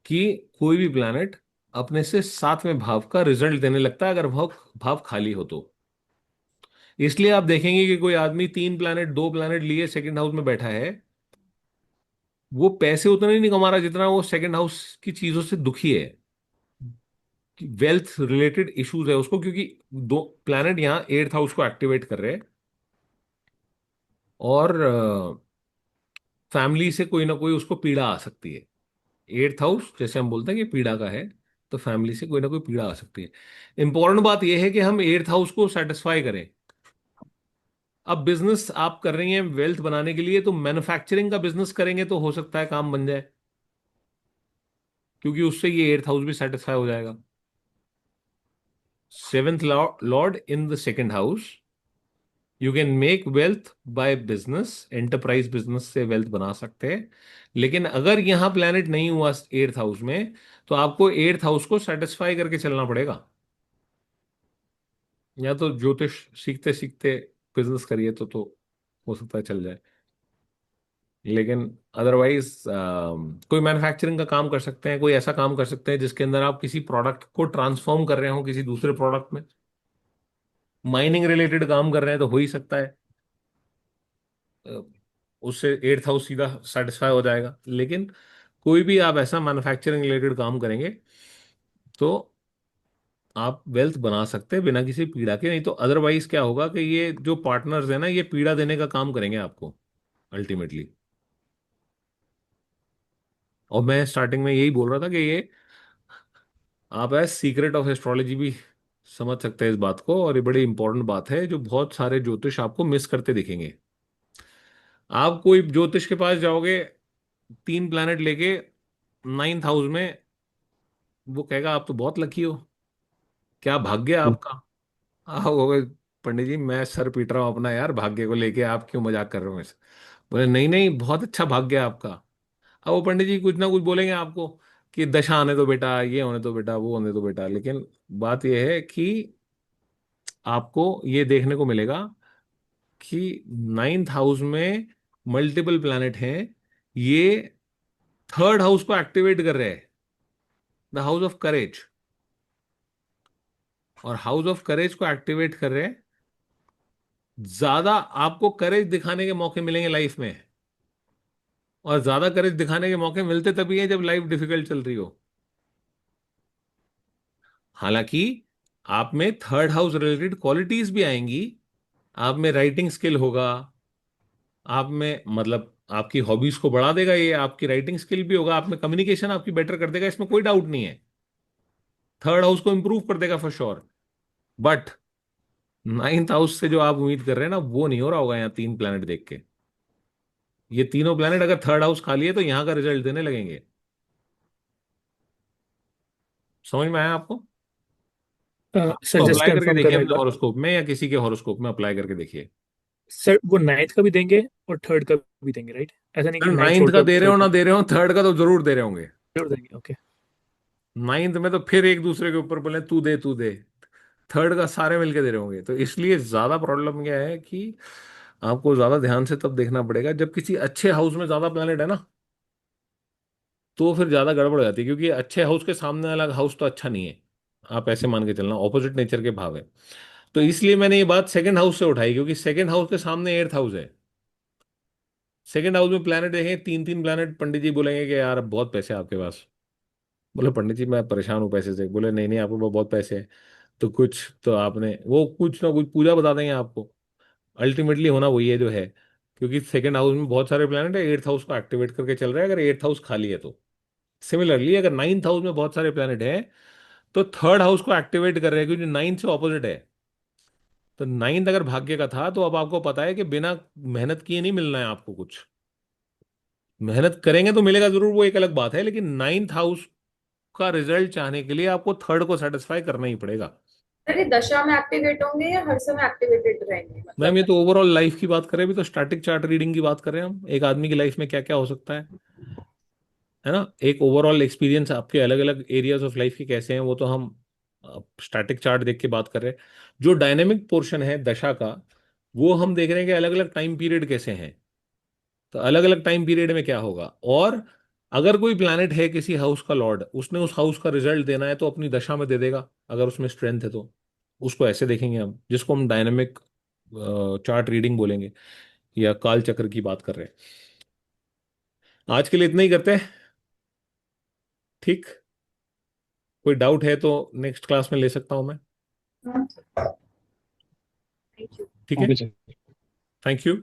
कि कोई भी प्लैनेट अपने से सातवें भाव का रिजल्ट देने लगता है अगर भाव भाव खाली हो तो। इसलिए आप देखेंगे कि कोई आदमी तीन प्लैनेट, दो प्लैनेट लिए सेकंड हाउस में बैठा है, वो पैसे उतने नहीं कमा रहा जितना वो सेकंड हाउस की चीजों से दुखी है। वेल्थ रिलेटेड इश्यूज है उसको, क्योंकि दो प्लैनेट यहाँ एट्थ हाउस को एक्टिवेट कर रहे हैं, और फैमिली से कोई ना कोई उसको पीड़ा आ सकती है। एट्थ हाउस जैसे हम बोलते हैं कि पीड़ा का है, तो फैमिली से कोई ना कोई पीड़ा आ सकती है। इंपॉर्टेंट बात यह है कि हम एट्थ हाउस को सेटिस्फाई करें। अब बिजनेस आप कर रही हैं वेल्थ बनाने के लिए, तो मैन्युफैक्चरिंग का बिजनेस करेंगे तो हो सकता है काम बन जाए, क्योंकि उससे ये एट्थ हाउस भी सेटिस्फाई हो जाएगा। Seventh Lord in the second house, you can make wealth by business, enterprise business से वेल्थ बना सकते हैं। लेकिन अगर यहां प्लेनेट नहीं हुआ एट्थ हाउस में, तो आपको एट्थ हाउस को सेटिस्फाई करके चलना पड़ेगा। या तो ज्योतिष सीखते सीखते बिजनेस करिए तो हो सकता है चल जाए। लेकिन अदरवाइज कोई मैन्युफैक्चरिंग का काम कर सकते हैं, कोई ऐसा काम कर सकते हैं जिसके अंदर आप किसी प्रोडक्ट को ट्रांसफॉर्म कर रहे हो किसी दूसरे प्रोडक्ट में। माइनिंग रिलेटेड काम कर रहे हैं तो हो ही सकता है, अ, उससे एट्थ हाउस सीधा सेटिस्फाई हो जाएगा। लेकिन कोई भी आप ऐसा मैन्युफैक्चरिंग रिलेटेड काम करेंगे तो आप वेल्थ बना सकते हैं बिना किसी पीड़ा के। नहीं तो अदरवाइज क्या होगा कि ये जो पार्टनर्स है ना, ये पीड़ा देने का काम करेंगे आपको अल्टीमेटली। और मैं स्टार्टिंग में यही बोल रहा था कि ये आप एज सीक्रेट ऑफ एस्ट्रोलॉजी भी समझ सकते हैं इस बात को, और ये बड़ी इंपॉर्टेंट बात है जो बहुत सारे ज्योतिष आपको मिस करते दिखेंगे। आप कोई ज्योतिष के पास जाओगे तीन प्लैनेट लेके नाइन्थ हाउस में, वो कहेगा आप तो बहुत लकी हो, क्या भाग्य है आपका। आप कहोगे पंडित जी मैं सर पीट रहा हूँ अपना, यार भाग्य को लेके आप क्यों मजाक कर रहे हो मेरे से। बोले नहीं नहीं, बहुत अच्छा भाग्य है आपका। अब वो पंडित जी कुछ ना कुछ बोलेंगे आपको कि दशा आने दो बेटा, ये होने दो बेटा, वो होने दो बेटा। लेकिन बात यह है कि आपको ये देखने को मिलेगा कि नाइन्थ हाउस में मल्टीपल प्लैनेट हैं, ये थर्ड हाउस को एक्टिवेट कर रहे हैं, द हाउस ऑफ करेज। और हाउस ऑफ करेज को एक्टिवेट कर रहे हैं, ज्यादा आपको करेज दिखाने के मौके मिलेंगे लाइफ में। और ज्यादा करेज दिखाने के मौके मिलते तभी है जब लाइफ डिफिकल्ट चल रही हो। हालांकि आप में थर्ड हाउस रिलेटेड क्वालिटीज भी आएंगी, आप में राइटिंग स्किल होगा, आप में मतलब आपकी हॉबीज को बढ़ा देगा, ये आपकी राइटिंग स्किल भी होगा, आप में कम्युनिकेशन आपकी बेटर कर देगा, इसमें कोई डाउट नहीं है। थर्ड हाउस को इंप्रूव कर देगा for sure. But ninth house से जो आप उम्मीद कर रहे हैं ना, वो नहीं हो रहा होगा यहाँ तीन प्लैनेट देख के। ये तीनों प्लैनेट अगर थर्ड हाउस खाली है तो यहाँ का रिजल्ट देने लगेंगे। समझ में आया आपको? सर तो जस्ट अप्लाई करके कंफर्म देखिए करना एक अपने बार। हॉरोस्कोप में या किसी के हॉरोस्कोप में अप्लाई करके देखिए। सर वो नाइन्थ का भी देंगे और थर्ड का भी देंगे, राइट? ऐसा नहीं कि सर नाइन्थ नाइन्थ छोड़ का कर दे रहे हो थर्ड ना का दे रहे हो, थर्ड का तो जरूर दे रहे होंगे। छोड़ देंगे। ओके। नाइन्थ में तो फिर एक दूसरे के ऊपर बोले तू दे तू दे। थर्ड का सारे मिलके दे रहे होंगे, तो इसलिए ज्यादा प्रॉब्लम क्या है कि आपको ज्यादा ध्यान से तब देखना पड़ेगा जब किसी अच्छे हाउस में ज्यादा प्लैनेट है ना, तो फिर ज्यादा गड़बड़ हो जाती है, क्योंकि अच्छे हाउस के सामने वाला हाउस तो अच्छा नहीं है। आप ऐसे मान के चलना, ऑपोजिट नेचर के भाव है। तो इसलिए मैंने ये बात सेकंड हाउस से उठाई, क्योंकि सेकंड हाउस के सामने एट्थ हाउस है। सेकंड हाउस में प्लैनेट देखें, तीन तीन प्लैनेट, पंडित जी बोलेंगे कि यार बहुत पैसे हैं आपके पास। बोले पंडित जी मैं परेशान हूँ पैसे से। बोले नहीं नहीं, आपके पास बहुत पैसे हैं। तो कुछ तो आपने वो कुछ ना कुछ पूजा बता देंगे आपको। अल्टीमेटली होना वही है जो है, क्योंकि सेकंड हाउस में बहुत सारे प्लैनेट है, एट्थ हाउस को एक्टिवेट करके चल रहा है, अगर एट्थ हाउस खाली है तो। सिमिलरली अगर नाइन्थ हाउस में बहुत सारे प्लैनेट है तो थर्ड हाउस को एक्टिवेट कर रहे हैं, क्योंकि नाइन्थ से ऑपोजिट है। तो नाइन्थ अगर भाग्य का था तो अब आपको पता है कि बिना मेहनत किए नहीं मिलना है आपको कुछ। मेहनत करेंगे तो मिलेगा जरूर, वो एक अलग बात है, लेकिन नाइन्थ हाउस का रिजल्ट चाहने के लिए आपको थर्ड को सेटिस्फाई करना ही पड़ेगा। अरे दशा में एक्टिवेट होंगे या हर समय एक्टिवेटेड रहेंगे मैम ये मतलब? तो ओवरऑल लाइफ की बात करें, अभी तो स्टैटिक चार्ट रीडिंग की बात करें हम, एक आदमी की लाइफ में क्या क्या हो सकता है ना। एक ओवरऑल एक्सपीरियंस आपके अलग अलग एरियाज ऑफ लाइफ के कैसे हैं, वो तो हम स्टैटिक चार्ट देख के बात कर रहे हैं। जो डायनेमिक पोर्शन है दशा का, वो हम देख रहे हैं कि अलग अलग टाइम पीरियड कैसे हैं। तो अलग अलग टाइम पीरियड में क्या होगा, और अगर कोई प्लैनेट है किसी हाउस का लॉर्ड, उसने उस हाउस का रिजल्ट देना है तो अपनी दशा में दे देगा, अगर उसमें स्ट्रेंथ है तो। उसको ऐसे देखेंगे हम, जिसको हम डायनेमिक चार्ट रीडिंग बोलेंगे, या काल चक्र की बात कर रहे हैं। आज के लिए इतना ही करते हैं, ठीक? कोई डाउट है तो नेक्स्ट क्लास में ले सकता हूं मैं। Thank you. ठीक है, ओके सर। Thank you.